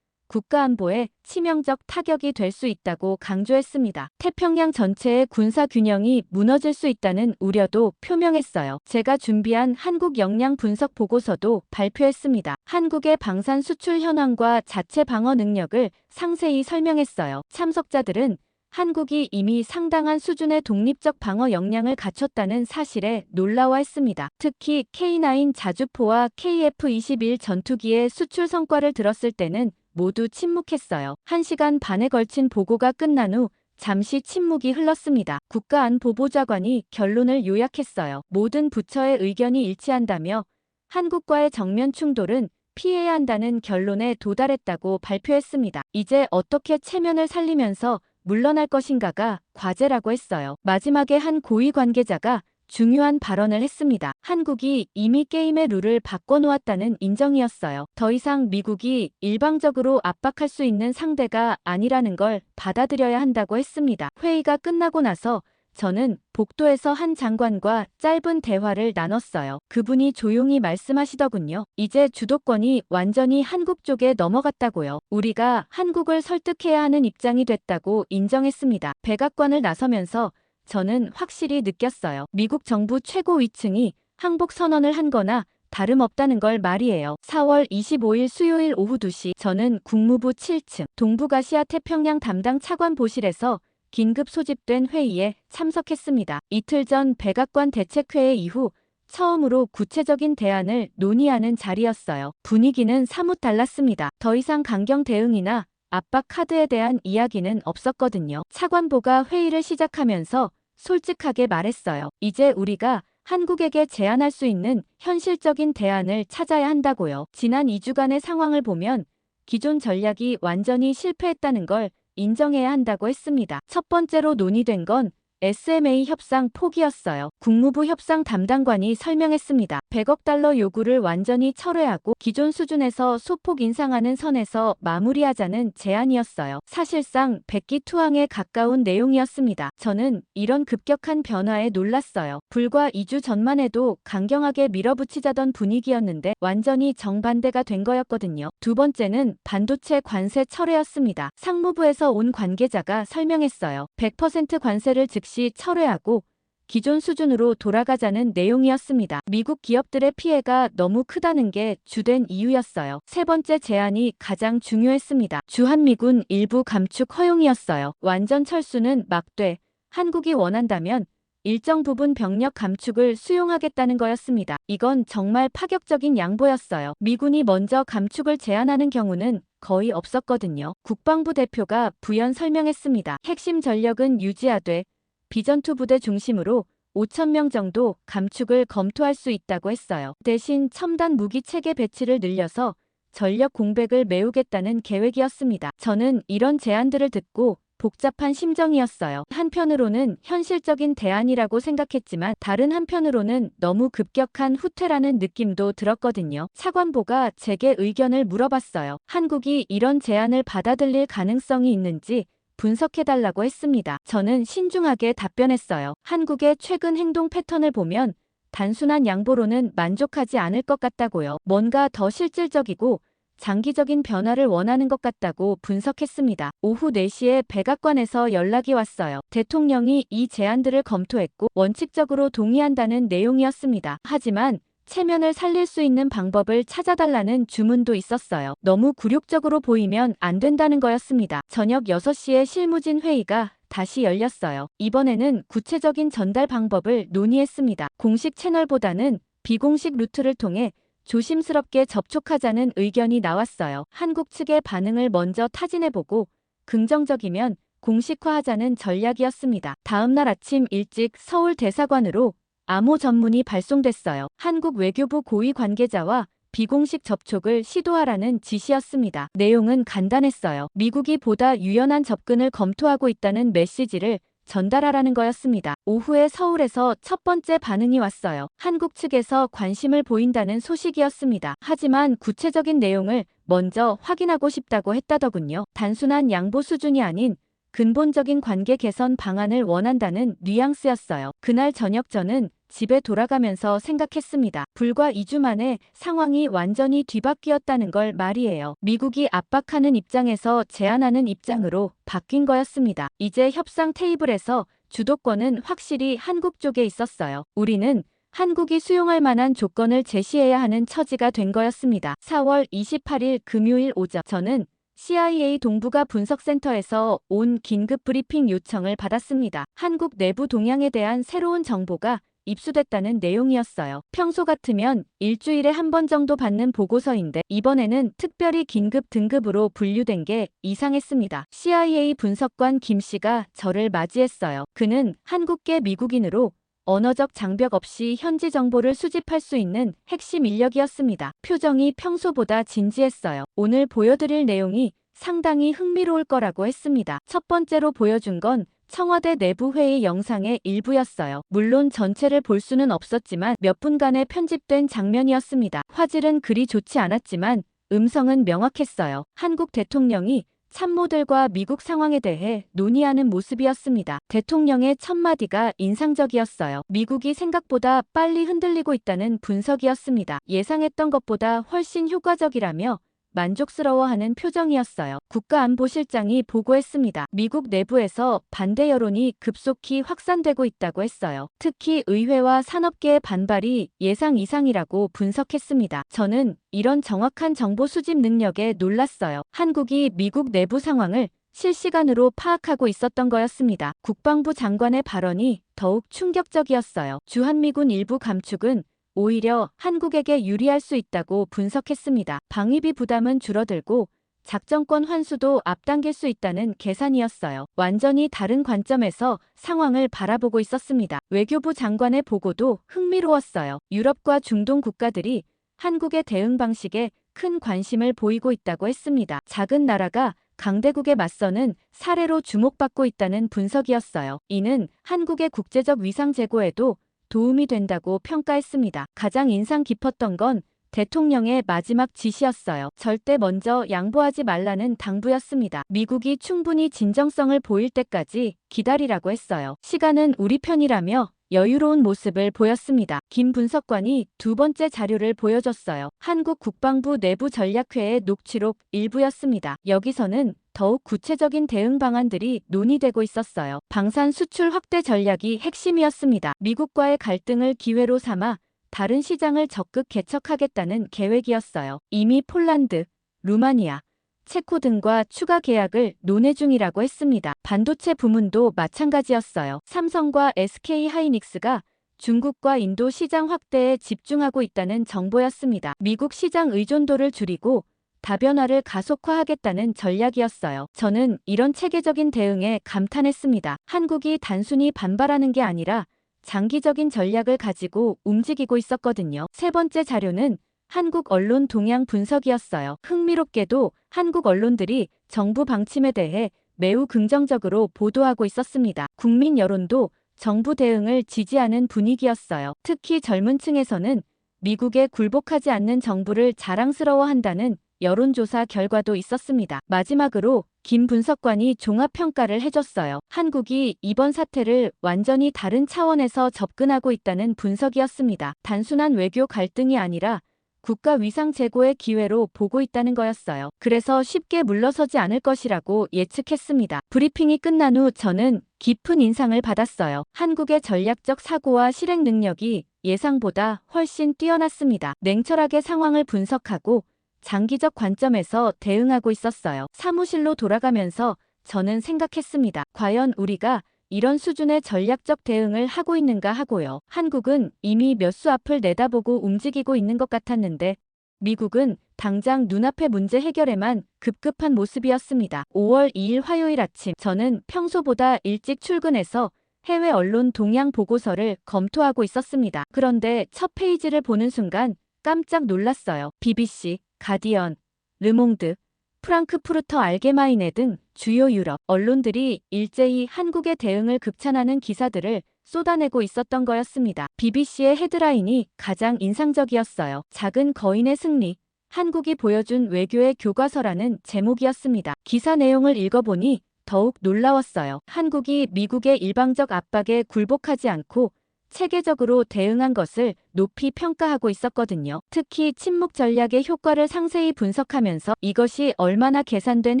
국가안보에 치명적 타격이 될 수 있다고 강조했습니다. 태평양 전체의 군사 균형이 무너질 수 있다는 우려도 표명했어요. 제가 준비한 한국 역량 분석 보고서도 발표했습니다. 한국의 방산 수출 현황과 자체 방어 능력을 상세히 설명했어요. 참석자들은 한국이 이미 상당한 수준의 독립적 방어 역량을 갖췄다는 사실에 놀라워했습니다. 특히 K9 자주포와 KF-21 전투기의 수출 성과를 들었을 때는 모두 침묵했어요. 1시간 반에 걸친 보고가 끝난 후 잠시 침묵이 흘렀습니다. 국가안보보좌관이 결론을 요약했어요. 모든 부처의 의견이 일치한다며 한국과의 정면 충돌은 피해야 한다는 결론에 도달했다고 발표했습니다. 이제 어떻게 체면을 살리면서 물러날 것인가가 과제라고 했어요. 마지막에 한 고위 관계자가 중요한 발언을 했습니다. 한국이 이미 게임의 룰을 바꿔놓았다는 인정이었어요. 더 이상 미국이 일방적으로 압박할 수 있는 상대가 아니라는 걸 받아들여야 한다고 했습니다. 회의가 끝나고 나서 저는 복도에서 한 장관과 짧은 대화를 나눴어요. 그분이 조용히 말씀하시더군요. 이제 주도권이 완전히 한국 쪽에 넘어갔다고요. 우리가 한국을 설득해야 하는 입장이 됐다고 인정했습니다. 백악관을 나서면서 저는 확실히 느꼈어요. 미국 정부 최고 위층이 항복 선언을 한 거나 다름없다는 걸 말이에요. 4월 25일 수요일 오후 2시 저는 국무부 7층 동북아시아 태평양 담당 차관보실에서 긴급 소집된 회의에 참석했습니다. 이틀 전 백악관 대책회의 이후 처음으로 구체적인 대안을 논의하는 자리였어요. 분위기는 사뭇 달랐습니다. 더 이상 강경 대응이나 압박 카드에 대한 이야기는 없었거든요. 차관보가 회의를 시작하면서 솔직하게 말했어요. 이제 우리가 한국에게 제안할 수 있는 현실적인 대안을 찾아야 한다고요. 지난 2주간의 상황을 보면 기존 전략이 완전히 실패했다는 걸 인정해야 한다고 했습니다. 첫 번째로 논의된 건 SMA 협상 포기였어요. 국무부 협상 담당관이 설명했습니다. 100억 달러 요구를 완전히 철회하고 기존 수준에서 소폭 인상하는 선에서 마무리하자는 제안이었어요. 사실상 백기투항에 가까운 내용이었습니다. 저는 이런 급격한 변화에 놀랐어요. 불과 2주 전만 해도 강경하게 밀어붙이자던 분위기였는데 완전히 정반대가 된 거였거든요. 두 번째는 반도체 관세 철회였습니다. 상무부에서 온 관계자가 설명했어요. 100% 관세를 즉시 철회하고 기존 수준으로 돌아가자는 내용이었습니다. 미국 기업들의 피해가 너무 크다는 게 주된 이유였어요. 세 번째 제안이 가장 중요했습니다. 주한미군 일부 감축 허용이었어요. 완전 철수는 막되 한국이 원한다면 일정 부분 병력 감축을 수용하겠다는 거였습니다. 이건 정말 파격적인 양보였어요. 미군이 먼저 감축을 제안하는 경우는 거의 없었거든요. 국방부 대표가 부연 설명했습니다. 핵심 전력은 유지하되 비전투 부대 중심으로 5,000명 정도 감축을 검토할 수 있다고 했어요. 대신 첨단 무기 체계 배치를 늘려서 전력 공백을 메우겠다는 계획이었습니다. 저는 이런 제안들을 듣고 복잡한 심정이었어요. 한편으로는 현실적인 대안이라고 생각했지만 다른 한편으로는 너무 급격한 후퇴라는 느낌도 들었거든요. 차관보가 제게 의견을 물어봤어요. 한국이 이런 제안을 받아들일 가능성이 있는지 분석해달라고 했습니다. 저는 신중하게 답변했어요. 한국의 최근 행동 패턴을 보면 단순한 양보로는 만족하지 않을 것 같다고요. 뭔가 더 실질적이고 장기적인 변화를 원하는 것 같다고 분석했습니다. 오후 4시에 백악관에서 연락이 왔어요. 대통령이 이 제안들을 검토했고 원칙적으로 동의한다는 내용이었습니다. 하지만 체면을 살릴 수 있는 방법을 찾아달라는 주문도 있었어요. 너무 굴욕적으로 보이면 안 된다는 거였습니다. 저녁 6시에 실무진 회의가 다시 열렸어요. 이번에는 구체적인 전달 방법을 논의했습니다. 공식 채널보다는 비공식 루트를 통해 조심스럽게 접촉하자는 의견이 나왔어요. 한국 측의 반응을 먼저 타진해보고 긍정적이면 공식화하자는 전략이었습니다. 다음 날 아침 일찍 서울 대사관으로 암호 전문이 발송됐어요. 한국 외교부 고위 관계자와 비공식 접촉을 시도하라는 지시였습니다. 내용은 간단했어요. 미국이 보다 유연한 접근을 검토하고 있다는 메시지를 전달하라는 거였습니다. 오후에 서울에서 첫 번째 반응이 왔어요. 한국 측에서 관심을 보인다는 소식이었습니다. 하지만 구체적인 내용을 먼저 확인하고 싶다고 했다더군요. 단순한 양보 수준이 아닌 근본적인 관계 개선 방안을 원한다는 뉘앙스였어요. 그날 저녁 저는 집에 돌아가면서 생각했습니다. 불과 2주 만에 상황이 완전히 뒤바뀌었다는 걸 말이에요. 미국이 압박하는 입장에서 제안하는 입장으로 바뀐 거였습니다. 이제 협상 테이블에서 주도권은 확실히 한국 쪽에 있었어요. 우리는 한국이 수용할 만한 조건을 제시해야 하는 처지가 된 거였습니다. 4월 28일 금요일 오전 저는 CIA 동북아 분석센터에서 온 긴급 브리핑 요청을 받았습니다. 한국 내부 동향에 대한 새로운 정보가 입수됐다는 내용이었어요. 평소 같으면 일주일에 한 번 정도 받는 보고서인데 이번에는 특별히 긴급 등급으로 분류된 게 이상했습니다. CIA 분석관 김 씨가 저를 맞이했어요. 그는 한국계 미국인으로 언어적 장벽 없이 현지 정보를 수집할 수 있는 핵심 인력이었습니다. 표정이 평소보다 진지했어요. 오늘 보여드릴 내용이 상당히 흥미로울 거라고 했습니다. 첫 번째로 보여준 건 청와대 내부회의 영상의 일부였어요. 물론 전체를 볼 수는 없었지만 몇 분간의 편집된 장면이었습니다. 화질은 그리 좋지 않았지만 음성은 명확했어요. 한국 대통령이 참모들과 미국 상황에 대해 논의하는 모습이었습니다. 대통령의 첫 마디가 인상적이었어요. 미국이 생각보다 빨리 흔들리고 있다는 분석이었습니다. 예상했던 것보다 훨씬 효과적이라며 만족스러워하는 표정이었어요. 국가안보실장이 보고했습니다. 미국 내부에서 반대 여론이 급속히 확산되고 있다고 했어요. 특히 의회와 산업계의 반발이 예상 이상이라고 분석했습니다. 저는 이런 정확한 정보 수집 능력에 놀랐어요. 한국이 미국 내부 상황을 실시간으로 파악하고 있었던 거였습니다. 국방부 장관의 발언이 더욱 충격적이었어요. 주한미군 일부 감축은 오히려 한국에게 유리할 수 있다고 분석했습니다. 방위비 부담은 줄어들고 작전권 환수도 앞당길 수 있다는 계산이었어요. 완전히 다른 관점에서 상황을 바라보고 있었습니다. 외교부 장관의 보고도 흥미로웠어요. 유럽과 중동 국가들이 한국의 대응 방식에 큰 관심을 보이고 있다고 했습니다. 작은 나라가 강대국에 맞서는 사례로 주목받고 있다는 분석이었어요. 이는 한국의 국제적 위상 제고에도 도움이 된다고 평가했습니다. 가장 인상 깊었던 건 대통령의 마지막 지시였어요. 절대 먼저 양보하지 말라는 당부였습니다. 미국이 충분히 진정성을 보일 때까지 기다리라고 했어요. 시간은 우리 편이라며 여유로운 모습을 보였습니다. 김 분석관이 두 번째 자료를 보여줬어요. 한국 국방부 내부 전략회의 녹취록 일부였습니다. 여기서는 더욱 구체적인 대응 방안들이 논의되고 있었어요. 방산 수출 확대 전략이 핵심이었습니다. 미국과의 갈등을 기회로 삼아 다른 시장을 적극 개척하겠다는 계획이었어요. 이미 폴란드, 루마니아, 체코 등과 추가 계약을 논의 중이라고 했습니다. 반도체 부문도 마찬가지였어요. 삼성과 SK하이닉스가 중국과 인도 시장 확대에 집중하고 있다는 정보였습니다. 미국 시장 의존도를 줄이고 다변화를 가속화하겠다는 전략이었어요. 저는 이런 체계적인 대응에 감탄했습니다. 한국이 단순히 반발하는 게 아니라 장기적인 전략을 가지고 움직이고 있었거든요. 세 번째 자료는 한국 언론 동향 분석이었어요. 흥미롭게도 한국 언론들이 정부 방침에 대해 매우 긍정적으로 보도하고 있었습니다. 국민 여론도 정부 대응을 지지하는 분위기였어요. 특히 젊은 층에서는 미국에 굴복하지 않는 정부를 자랑스러워한다는 여론조사 결과도 있었습니다. 마지막으로 김 분석관이 종합평가를 해줬어요. 한국이 이번 사태를 완전히 다른 차원에서 접근하고 있다는 분석이었습니다. 단순한 외교 갈등이 아니라 국가 위상 제고의 기회로 보고 있다는 거였어요. 그래서 쉽게 물러서지 않을 것이라고 예측했습니다. 브리핑이 끝난 후 저는 깊은 인상을 받았어요. 한국의 전략적 사고와 실행 능력이 예상보다 훨씬 뛰어났습니다. 냉철하게 상황을 분석하고 장기적 관점에서 대응하고 있었어요. 사무실로 돌아가면서 저는 생각했습니다. 과연 우리가 이런 수준의 전략적 대응을 하고 있는가 하고요. 한국은 이미 몇 수 앞을 내다보고 움직이고 있는 것 같았는데 미국은 당장 눈앞의 문제 해결에만 급급한 모습이었습니다. 5월 2일 화요일 아침 저는 평소보다 일찍 출근해서 해외 언론 동향 보고서를 검토하고 있었습니다. 그런데 첫 페이지를 보는 순간 깜짝 놀랐어요. BBC, 가디언, 르몽드, 프랑크푸르터 알게마이네 등 주요 유럽 언론들이 일제히 한국의 대응을 극찬하는 기사들을 쏟아내고 있었던 거였습니다. BBC의 헤드라인이 가장 인상적이었어요. 작은 거인의 승리, 한국이 보여준 외교의 교과서라는 제목이었습니다. 기사 내용을 읽어보니 더욱 놀라웠어요. 한국이 미국의 일방적 압박에 굴복하지 않고 체계적으로 대응한 것을 높이 평가하고 있었거든요. 특히 침묵 전략의 효과를 상세히 분석하면서 이것이 얼마나 계산된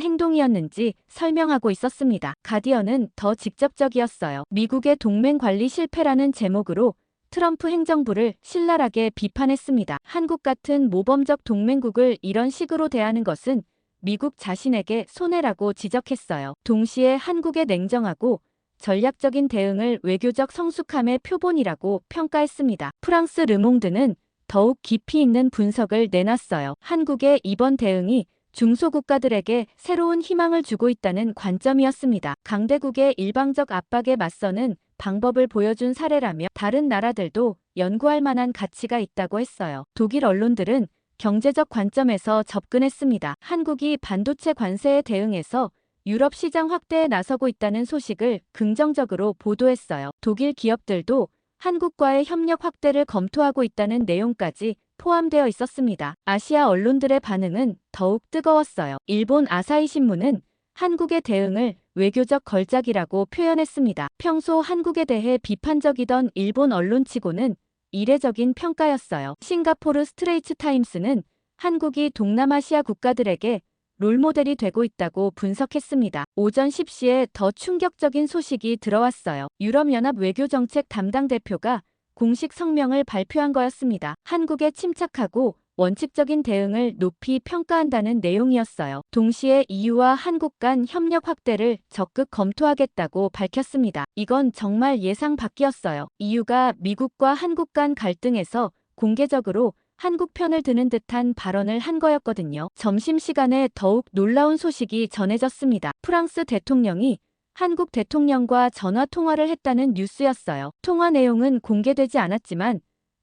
행동이었는지 설명하고 있었습니다. 가디언은 더 직접적이었어요. 미국의 동맹 관리 실패라는 제목으로 트럼프 행정부를 신랄하게 비판했습니다. 한국 같은 모범적 동맹국을 이런 식으로 대하는 것은 미국 자신에게 손해라고 지적했어요. 동시에 한국의 냉정하고 전략적인 대응을 외교적 성숙함의 표본이라고 평가했습니다. 프랑스 르몽드는 더욱 깊이 있는 분석을 내놨어요. 한국의 이번 대응이 중소국가들에게 새로운 희망을 주고 있다는 관점이었습니다. 강대국의 일방적 압박에 맞서는 방법을 보여준 사례라며 다른 나라들도 연구할 만한 가치가 있다고 했어요. 독일 언론들은 경제적 관점에서 접근했습니다. 한국이 반도체 관세에 대응해서 유럽 시장 확대에 나서고 있다는 소식을 긍정적으로 보도했어요. 독일 기업들도 한국과의 협력 확대를 검토하고 있다는 내용까지 포함되어 있었습니다. 아시아 언론들의 반응은 더욱 뜨거웠어요. 일본 아사히 신문은 한국의 대응을 외교적 걸작이라고 표현했습니다. 평소 한국에 대해 비판적이던 일본 언론치고는 이례적인 평가였어요. 싱가포르 스트레이츠 타임스는 한국이 동남아시아 국가들에게 롤모델이 되고 있다고 분석했습니다. 오전 10시에 더 충격적인 소식이 들어왔어요. 유럽연합 외교정책 담당 대표가 공식 성명을 발표한 거였습니다. 한국의 침착하고 원칙적인 대응을 높이 평가한다는 내용이었어요. 동시에 EU와 한국 간 협력 확대를 적극 검토하겠다고 밝혔습니다. 이건 정말 예상 밖이었어요. EU가 미국과 한국 간 갈등에서 공개적으로 한국 편을 드는 듯한 발언을 한 거였거든요. 점심시간에 더욱 놀라운 소식이 전해졌습니다. 프랑스 대통령이 한국 대통령과 전화 통화를 했다는 뉴스였어요. 통화 내용은 공개되지 않았지만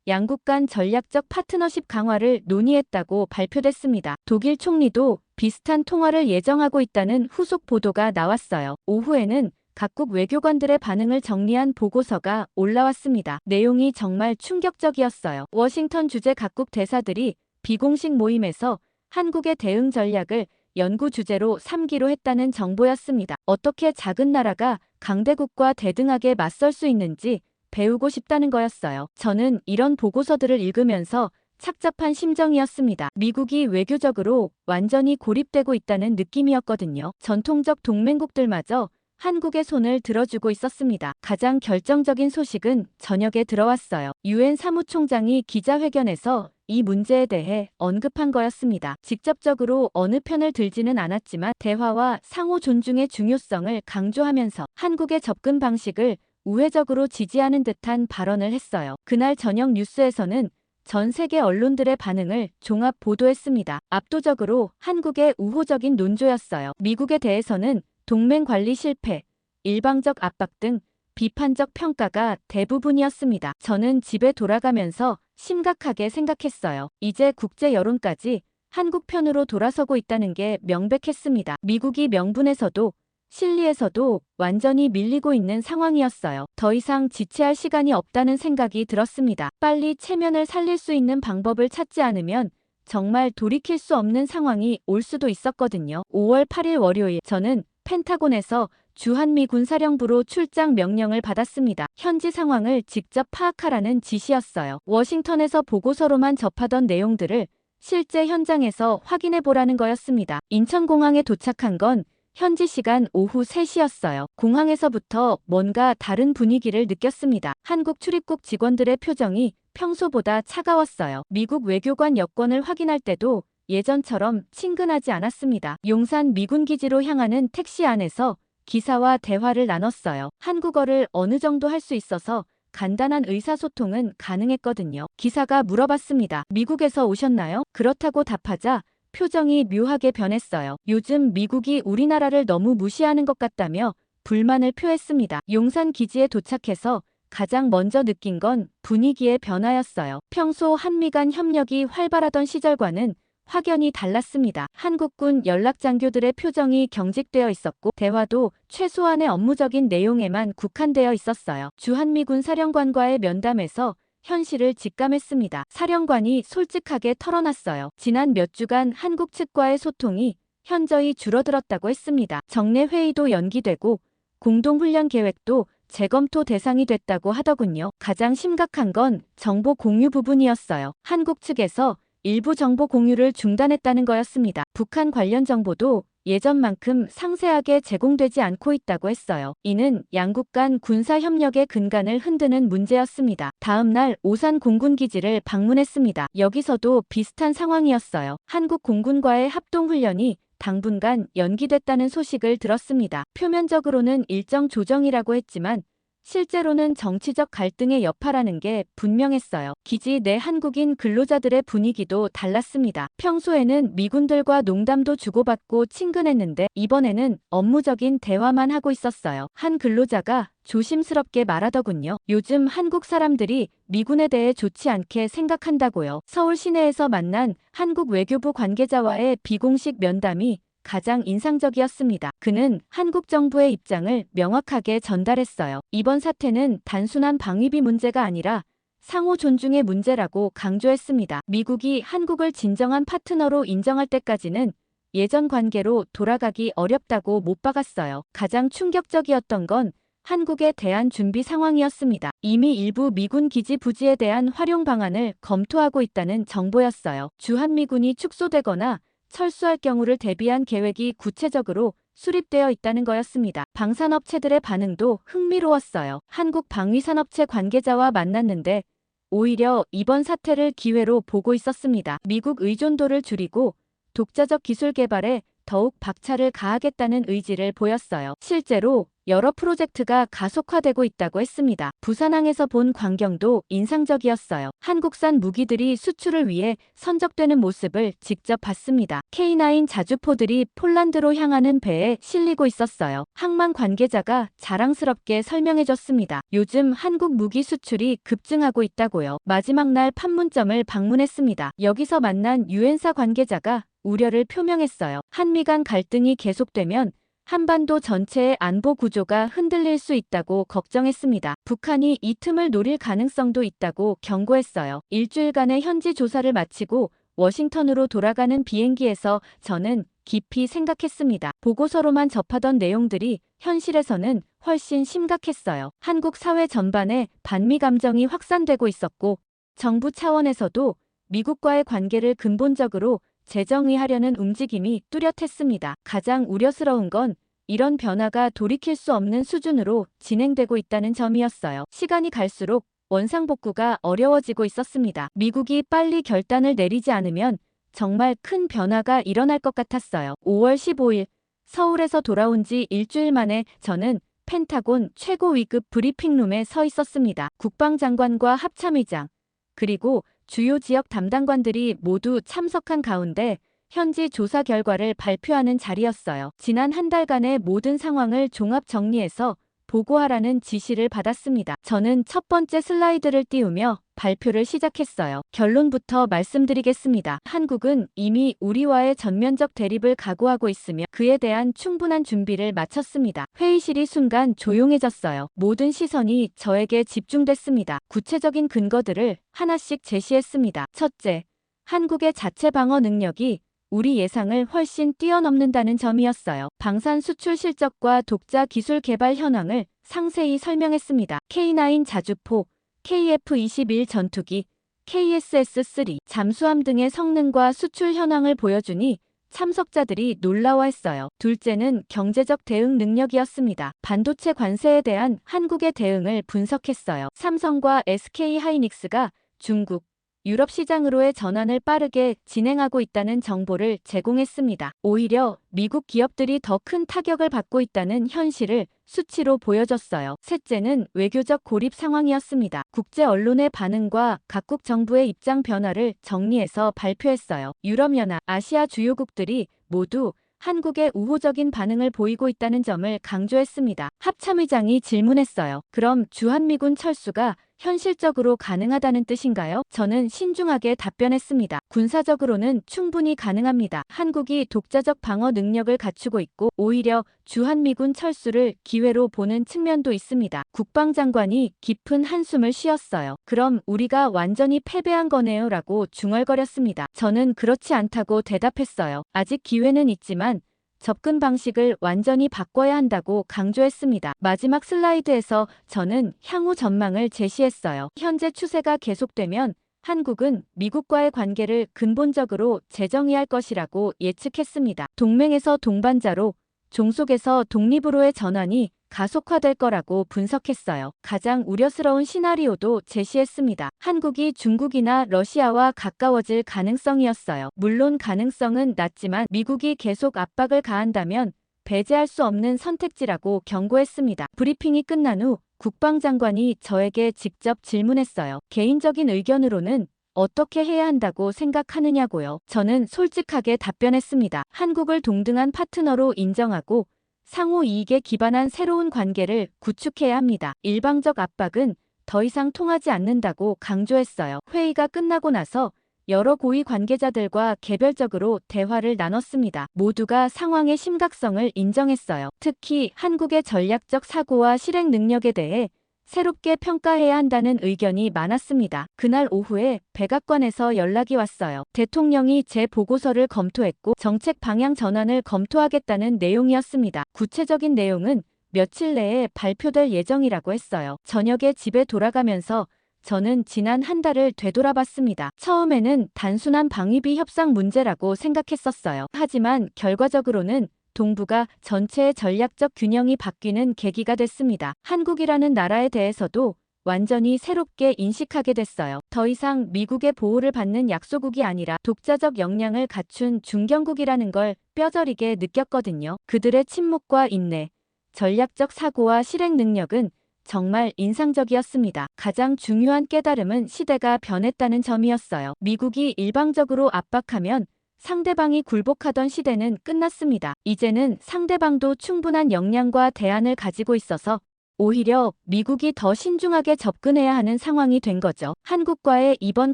양국 간 전략적 파트너십 강화를 논의했다고 발표됐습니다. 독일 총리도 비슷한 통화를 예정하고 있다는 후속 보도가 나왔어요. 오후에는 각국 외교관들의 반응을 정리한 보고서가 올라왔습니다. 내용이 정말 충격적이었어요. 워싱턴 주재 각국 대사들이 비공식 모임에서 한국의 대응 전략을 연구 주제로 삼기로 했다는 정보였습니다. 어떻게 작은 나라가 강대국과 대등하게 맞설 수 있는지 배우고 싶다는 거였어요. 저는 이런 보고서들을 읽으면서 착잡한 심정이었습니다. 미국이 외교적으로 완전히 고립되고 있다는 느낌이었거든요. 전통적 동맹국들마저 한국의 손을 들어주고 있었습니다. 가장 결정적인 소식은 저녁에 들어왔어요. 유엔 사무총장이 기자회견에서 이 문제에 대해 언급한 거였습니다. 직접적으로 어느 편을 들지는 않았지만 대화와 상호 존중의 중요성을 강조하면서 한국의 접근 방식을 우회적으로 지지하는 듯한 발언을 했어요. 그날 저녁 뉴스에서는 전 세계 언론들의 반응을 종합 보도했습니다. 압도적으로 한국의 우호적인 논조였어요. 미국에 대해서는 동맹 관리 실패, 일방적 압박 등 비판적 평가가 대부분이었습니다. 저는 집에 돌아가면서 심각하게 생각했어요. 이제 국제 여론까지 한국 편으로 돌아서고 있다는 게 명백했습니다. 미국이 명분에서도 실리에서도 완전히 밀리고 있는 상황이었어요. 더 이상 지체할 시간이 없다는 생각이 들었습니다. 빨리 체면을 살릴 수 있는 방법을 찾지 않으면 정말 돌이킬 수 없는 상황이 올 수도 있었거든요. 5월 8일 월요일 저는 펜타곤에서 주한미 군사령부로 출장 명령을 받았습니다. 현지 상황을 직접 파악하라는 지시였어요. 워싱턴에서 보고서로만 접하던 내용들을 실제 현장에서 확인해 보라는 거였습니다. 인천공항에 도착한 건 현지 시간 오후 3시였어요. 공항에서부터 뭔가 다른 분위기를 느꼈습니다. 한국 출입국 직원들의 표정이 평소보다 차가웠어요. 미국 외교관 여권을 확인할 때도 예전처럼 친근하지 않았습니다. 용산 미군 기지로 향하는 택시 안에서 기사와 대화를 나눴어요. 한국어를 어느 정도 할 수 있어서 간단한 의사소통은 가능했거든요. 기사가 물어봤습니다. 미국에서 오셨나요? 그렇다고 답하자 표정이 묘하게 변했어요. 요즘 미국이 우리나라를 너무 무시하는 것 같다며 불만을 표했습니다. 용산 기지에 도착해서 가장 먼저 느낀 건 분위기의 변화였어요. 평소 한미 간 협력이 활발하던 시절과는 확연히 달랐습니다. 한국군 연락장교들의 표정이 경직되어 있었고 대화도 최소한의 업무적인 내용에만 국한되어 있었어요. 주한미군 사령관과의 면담에서 현실을 직감했습니다. 사령관이 솔직하게 털어놨어요. 지난 몇 주간 한국 측과의 소통이 현저히 줄어들었다고 했습니다. 정례 회의도 연기되고 공동훈련 계획도 재검토 대상이 됐다고 하더군요. 가장 심각한 건 정보 공유 부분이었어요. 한국 측에서 일부 정보 공유를 중단했다는 거였습니다. 북한 관련 정보도 예전만큼 상세하게 제공되지 않고 있다고 했어요. 이는 양국 간 군사 협력의 근간을 흔드는 문제였습니다. 다음 날 오산 공군기지를 방문했습니다. 여기서도 비슷한 상황이었어요. 한국 공군과의 합동훈련이 당분간 연기됐다는 소식을 들었습니다. 표면적으로는 일정 조정이라고 했지만 실제로는 정치적 갈등의 여파라는 게 분명했어요. 기지 내 한국인 근로자들의 분위기도 달랐습니다. 평소에는 미군들과 농담도 주고받고 친근했는데 이번에는 업무적인 대화만 하고 있었어요. 한 근로자가 조심스럽게 말하더군요. 요즘 한국 사람들이 미군에 대해 좋지 않게 생각한다고요. 서울 시내에서 만난 한국 외교부 관계자와의 비공식 면담이 가장 인상적이었습니다. 그는 한국 정부의 입장을 명확하게 전달했어요. 이번 사태는 단순한 방위비 문제가 아니라 상호 존중의 문제라고 강조했습니다. 미국이 한국을 진정한 파트너로 인정할 때까지는 예전 관계로 돌아가기 어렵다고 못 박았어요. 가장 충격적이었던 건 한국의 대안 준비 상황이었습니다. 이미 일부 미군 기지 부지에 대한 활용 방안을 검토하고 있다는 정보였어요. 주한미군이 축소되거나 철수할 경우를 대비한 계획이 구체적으로 수립되어 있다는 거였습니다. 방산업체들의 반응도 흥미로웠어요. 한국 방위산업체 관계자와 만났는데 오히려 이번 사태를 기회로 보고 있었습니다. 미국 의존도를 줄이고 독자적 기술 개발에 더욱 박차를 가하겠다는 의지를 보였어요. 실제로 여러 프로젝트가 가속화되고 있다고 했습니다. 부산항에서 본 광경도 인상적이었어요. 한국산 무기들이 수출을 위해 선적되는 모습을 직접 봤습니다. K9 자주포들이 폴란드로 향하는 배에 실리고 있었어요. 항만 관계자가 자랑스럽게 설명해줬습니다. 요즘 한국 무기 수출이 급증하고 있다고요. 마지막 날 판문점을 방문했습니다. 여기서 만난 유엔사 관계자가 우려를 표명했어요. 한미 간 갈등이 계속되면 한반도 전체의 안보 구조가 흔들릴 수 있다고 걱정했습니다. 북한이 이 틈을 노릴 가능성도 있다고 경고했어요. 일주일간의 현지 조사를 마치고 워싱턴으로 돌아가는 비행기에서 저는 깊이 생각했습니다. 보고서로만 접하던 내용들이 현실에서는 훨씬 심각했어요. 한국 사회 전반에 반미 감정이 확산되고 있었고 정부 차원에서도 미국과의 관계를 근본적으로 재정의하려는 움직임이 뚜렷했습니다. 가장 우려스러운 건 이런 변화가 돌이킬 수 없는 수준으로 진행되고 있다는 점이었어요. 시간이 갈수록 원상복구가 어려워지고 있었습니다. 미국이 빨리 결단을 내리지 않으면 정말 큰 변화가 일어날 것 같았어요. 5월 15일 서울에서 돌아온 지 일주일 만에 저는 펜타곤 최고 위급 브리핑룸에 서 있었습니다. 국방장관과 합참의장 그리고 주요 지역 담당관들이 모두 참석한 가운데 현지 조사 결과를 발표하는 자리였어요. 지난 한 달간의 모든 상황을 종합 정리해서 보고하라는 지시를 받았습니다. 저는 첫 번째 슬라이드를 띄우며 발표를 시작했어요. 결론부터 말씀드리겠습니다. 한국은 이미 우리와의 전면적 대립을 각오하고 있으며 그에 대한 충분한 준비를 마쳤습니다. 회의실이 순간 조용해졌어요. 모든 시선이 저에게 집중됐습니다. 구체적인 근거들을 하나씩 제시했습니다. 첫째, 한국의 자체 방어 능력이 우리 예상을 훨씬 뛰어넘는다는 점이었어요. 방산 수출 실적과 독자 기술 개발 현황을 상세히 설명했습니다. K9 자주포, KF-21 전투기, KSS-3, 잠수함 등의 성능과 수출 현황을 보여주니 참석자들이 놀라워했어요. 둘째는 경제적 대응 능력이었습니다. 반도체 관세에 대한 한국의 대응을 분석했어요. 삼성과 SK하이닉스가 중국, 유럽 시장으로의 전환을 빠르게 진행하고 있다는 정보를 제공했습니다. 오히려 미국 기업들이 더 큰 타격을 받고 있다는 현실을 수치로 보여줬어요. 셋째는 외교적 고립 상황이었습니다. 국제 언론의 반응과 각국 정부의 입장 변화를 정리해서 발표했어요. 유럽연합, 아시아 주요국들이 모두 한국의 우호적인 반응을 보이고 있다는 점을 강조했습니다. 합참의장이 질문했어요. 그럼 주한미군 철수가 현실적으로 가능하다는 뜻인가요? 저는 신중하게 답변했습니다. 군사적으로는 충분히 가능합니다. 한국이 독자적 방어 능력을 갖추고 있고 오히려 주한미군 철수를 기회로 보는 측면도 있습니다. 국방장관이 깊은 한숨을 쉬었어요. 그럼 우리가 완전히 패배한 거네요 라고 중얼거렸습니다. 저는 그렇지 않다고 대답했어요. 아직 기회는 있지만 접근 방식을 완전히 바꿔야 한다고 강조했습니다. 마지막 슬라이드에서 저는 향후 전망을 제시했어요. 현재 추세가 계속되면 한국은 미국과의 관계를 근본적으로 재정의할 것이라고 예측했습니다. 동맹에서 동반자로, 종속에서 독립으로의 전환이 가속화될 거라고 분석했어요. 가장 우려스러운 시나리오도 제시했습니다. 한국이 중국이나 러시아와 가까워질 가능성이었어요. 물론 가능성은 낮지만 미국이 계속 압박을 가한다면 배제할 수 없는 선택지라고 경고했습니다. 브리핑이 끝난 후 국방장관이 저에게 직접 질문했어요. 개인적인 의견으로는 어떻게 해야 한다고 생각하느냐고요. 저는 솔직하게 답변했습니다. 한국을 동등한 파트너로 인정하고 상호 이익에 기반한 새로운 관계를 구축해야 합니다. 일방적 압박은 더 이상 통하지 않는다고 강조했어요. 회의가 끝나고 나서 여러 고위 관계자들과 개별적으로 대화를 나눴습니다. 모두가 상황의 심각성을 인정했어요. 특히 한국의 전략적 사고와 실행 능력에 대해 새롭게 평가해야 한다는 의견이 많았습니다. 그날 오후에 백악관에서 연락이 왔어요. 대통령이 제 보고서를 검토했고 정책 방향 전환을 검토하겠다는 내용이었습니다. 구체적인 내용은 며칠 내에 발표될 예정이라고 했어요. 저녁에 집에 돌아가면서 저는 지난 한 달을 되돌아봤습니다. 처음에는 단순한 방위비 협상 문제라고 생각했었어요. 하지만 결과적으로는 동북아 전체의 전략적 균형이 바뀌는 계기가 됐습니다. 한국이라는 나라에 대해서도 완전히 새롭게 인식하게 됐어요. 더 이상 미국의 보호를 받는 약소국이 아니라 독자적 역량을 갖춘 중견국이라는 걸 뼈저리게 느꼈거든요. 그들의 침묵과 인내, 전략적 사고와 실행 능력은 정말 인상적이었습니다. 가장 중요한 깨달음은 시대가 변했다는 점이었어요. 미국이 일방적으로 압박하면 상대방이 굴복하던 시대는 끝났습니다. 이제는 상대방도 충분한 역량과 대안을 가지고 있어서 오히려 미국이 더 신중하게 접근해야 하는 상황이 된 거죠. 한국과의 이번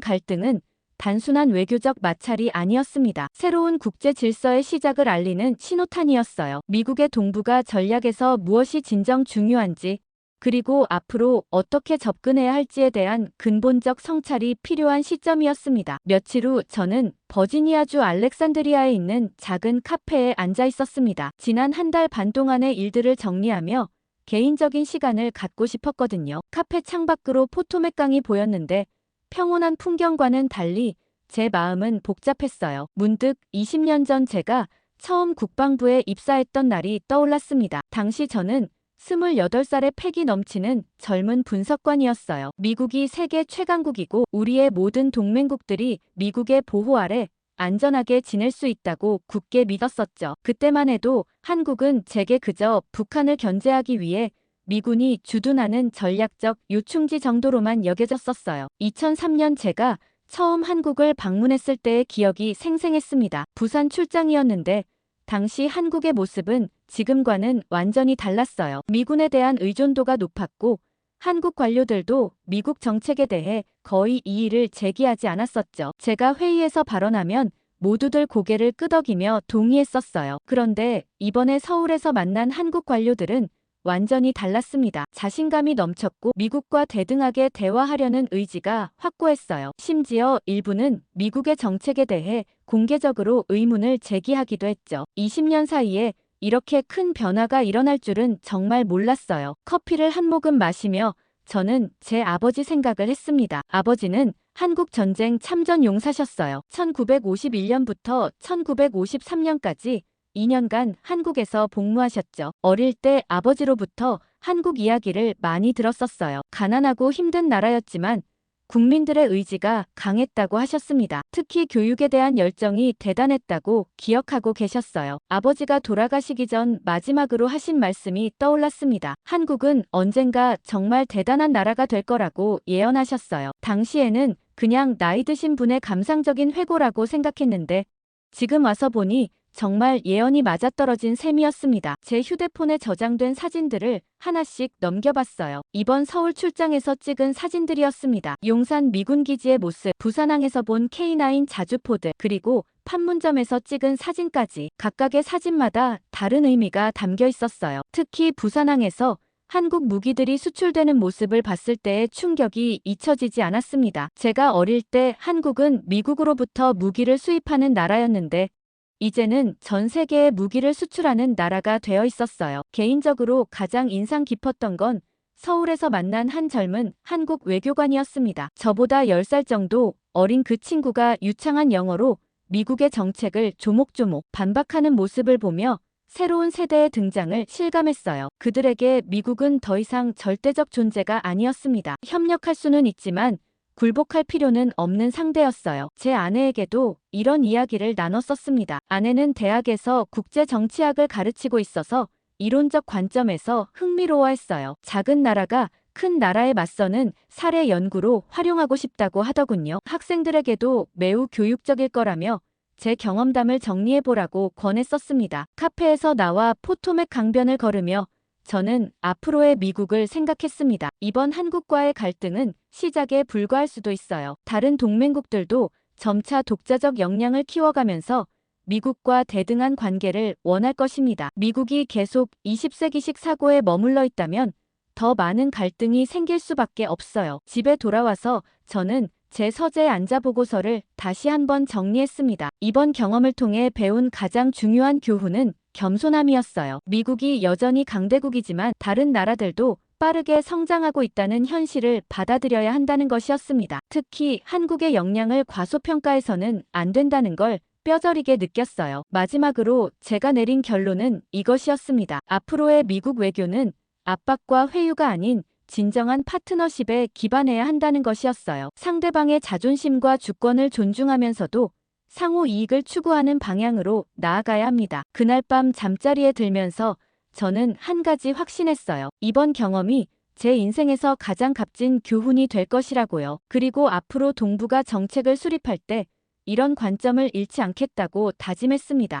갈등은 단순한 외교적 마찰이 아니었습니다. 새로운 국제 질서의 시작을 알리는 신호탄이었어요. 미국의 동북아 전략에서 무엇이 진정 중요한지, 그리고 앞으로 어떻게 접근해야 할지에 대한 근본적 성찰이 필요한 시점이었습니다. 며칠 후 저는 버지니아주 알렉산드리아에 있는 작은 카페에 앉아 있었습니다. 지난 한 달 반 동안의 일들을 정리하며 개인적인 시간을 갖고 싶었거든요. 카페 창밖으로 포토맥강이 보였는데 평온한 풍경과는 달리 제 마음은 복잡했어요. 문득 20년 전 제가 처음 국방부에 입사했던 날이 떠올랐습니다. 당시 저는 28살의 패기 넘치는 젊은 분석관이었어요. 미국이 세계 최강국이고 우리의 모든 동맹국들이 미국의 보호 아래 안전하게 지낼 수 있다고 굳게 믿었었죠. 그때만 해도 한국은 제게 그저 북한을 견제하기 위해 미군이 주둔하는 전략적 요충지 정도로만 여겨졌었어요. 2003년 제가 처음 한국을 방문했을 때의 기억이 생생했습니다. 부산 출장이었는데 당시 한국의 모습은 지금과는 완전히 달랐어요. 미군에 대한 의존도가 높았고 한국 관료들도 미국 정책에 대해 거의 이의를 제기하지 않았었죠. 제가 회의에서 발언하면 모두들 고개를 끄덕이며 동의했었어요. 그런데 이번에 서울에서 만난 한국 관료들은 완전히 달랐습니다. 자신감이 넘쳤고 미국과 대등하게 대화하려는 의지가 확고했어요. 심지어 일부는 미국의 정책에 대해 공개적으로 의문을 제기하기도 했죠. 20년 사이에 이렇게 큰 변화가 일어날 줄은 정말 몰랐어요. 커피를 한 모금 마시며 저는 제 아버지 생각을 했습니다. 아버지는 한국 전쟁 참전 용사셨어요. 1951년부터 1953년까지 2년간 한국에서 복무하셨죠. 어릴 때 아버지로부터 한국 이야기를 많이 들었었어요. 가난하고 힘든 나라였지만 국민들의 의지가 강했다고 하셨습니다. 특히 교육에 대한 열정이 대단했다고 기억하고 계셨어요. 아버지가 돌아가시기 전 마지막으로 하신 말씀이 떠올랐습니다. 한국은 언젠가 정말 대단한 나라가 될 거라고 예언하셨어요. 당시에는 그냥 나이 드신 분의 감상적인 회고라고 생각했는데 지금 와서 보니 정말 예언이 맞아떨어진 셈이었습니다. 제 휴대폰에 저장된 사진들을 하나씩 넘겨봤어요. 이번 서울 출장에서 찍은 사진들이었습니다. 용산 미군기지의 모습, 부산항에서 본 K9 자주포드, 그리고 판문점에서 찍은 사진까지 각각의 사진마다 다른 의미가 담겨 있었어요. 특히 부산항에서 한국 무기들이 수출되는 모습을 봤을 때의 충격이 잊혀지지 않았습니다. 제가 어릴 때 한국은 미국으로부터 무기를 수입하는 나라였는데 이제는 전 세계에 무기를 수출하는 나라가 되어 있었어요. 개인적으로 가장 인상 깊었던 건 서울에서 만난 한 젊은 한국 외교관이었습니다. 저보다 10살 정도 어린 그 친구가 유창한 영어로 미국의 정책을 조목조목 반박하는 모습을 보며 새로운 세대의 등장을 실감했어요. 그들에게 미국은 더 이상 절대적 존재가 아니었습니다. 협력할 수는 있지만 굴복할 필요는 없는 상대였어요. 제 아내에게도 이런 이야기를 나눴었습니다. 아내는 대학에서 국제정치학을 가르치고 있어서 이론적 관점에서 흥미로워했어요. 작은 나라가 큰 나라에 맞서는 사례 연구로 활용하고 싶다고 하더군요. 학생들에게도 매우 교육적일 거라며 제 경험담을 정리해보라고 권했었습니다. 카페에서 나와 포토맥 강변을 걸으며 저는 앞으로의 미국을 생각했습니다. 이번 한국과의 갈등은 시작에 불과할 수도 있어요. 다른 동맹국들도 점차 독자적 역량을 키워가면서 미국과 대등한 관계를 원할 것입니다. 미국이 계속 20세기식 사고에 머물러 있다면 더 많은 갈등이 생길 수밖에 없어요. 집에 돌아와서 저는 제 서재 안자 보고서를 다시 한번 정리했습니다. 이번 경험을 통해 배운 가장 중요한 교훈은 겸손함이었어요. 미국이 여전히 강대국이지만 다른 나라들도 빠르게 성장하고 있다는 현실을 받아들여야 한다는 것이었습니다. 특히 한국의 역량을 과소평가해서는 안 된다는 걸 뼈저리게 느꼈어요. 마지막으로 제가 내린 결론은 이것이었습니다. 앞으로의 미국 외교는 압박과 회유가 아닌 진정한 파트너십에 기반해야 한다는 것이었어요. 상대방의 자존심과 주권을 존중하면서도 상호 이익을 추구하는 방향으로 나아가야 합니다. 그날 밤 잠자리에 들면서 저는 한 가지 확신했어요. 이번 경험이 제 인생에서 가장 값진 교훈이 될 것이라고요. 그리고 앞으로 동북아 정책을 수립할 때 이런 관점을 잃지 않겠다고 다짐했습니다.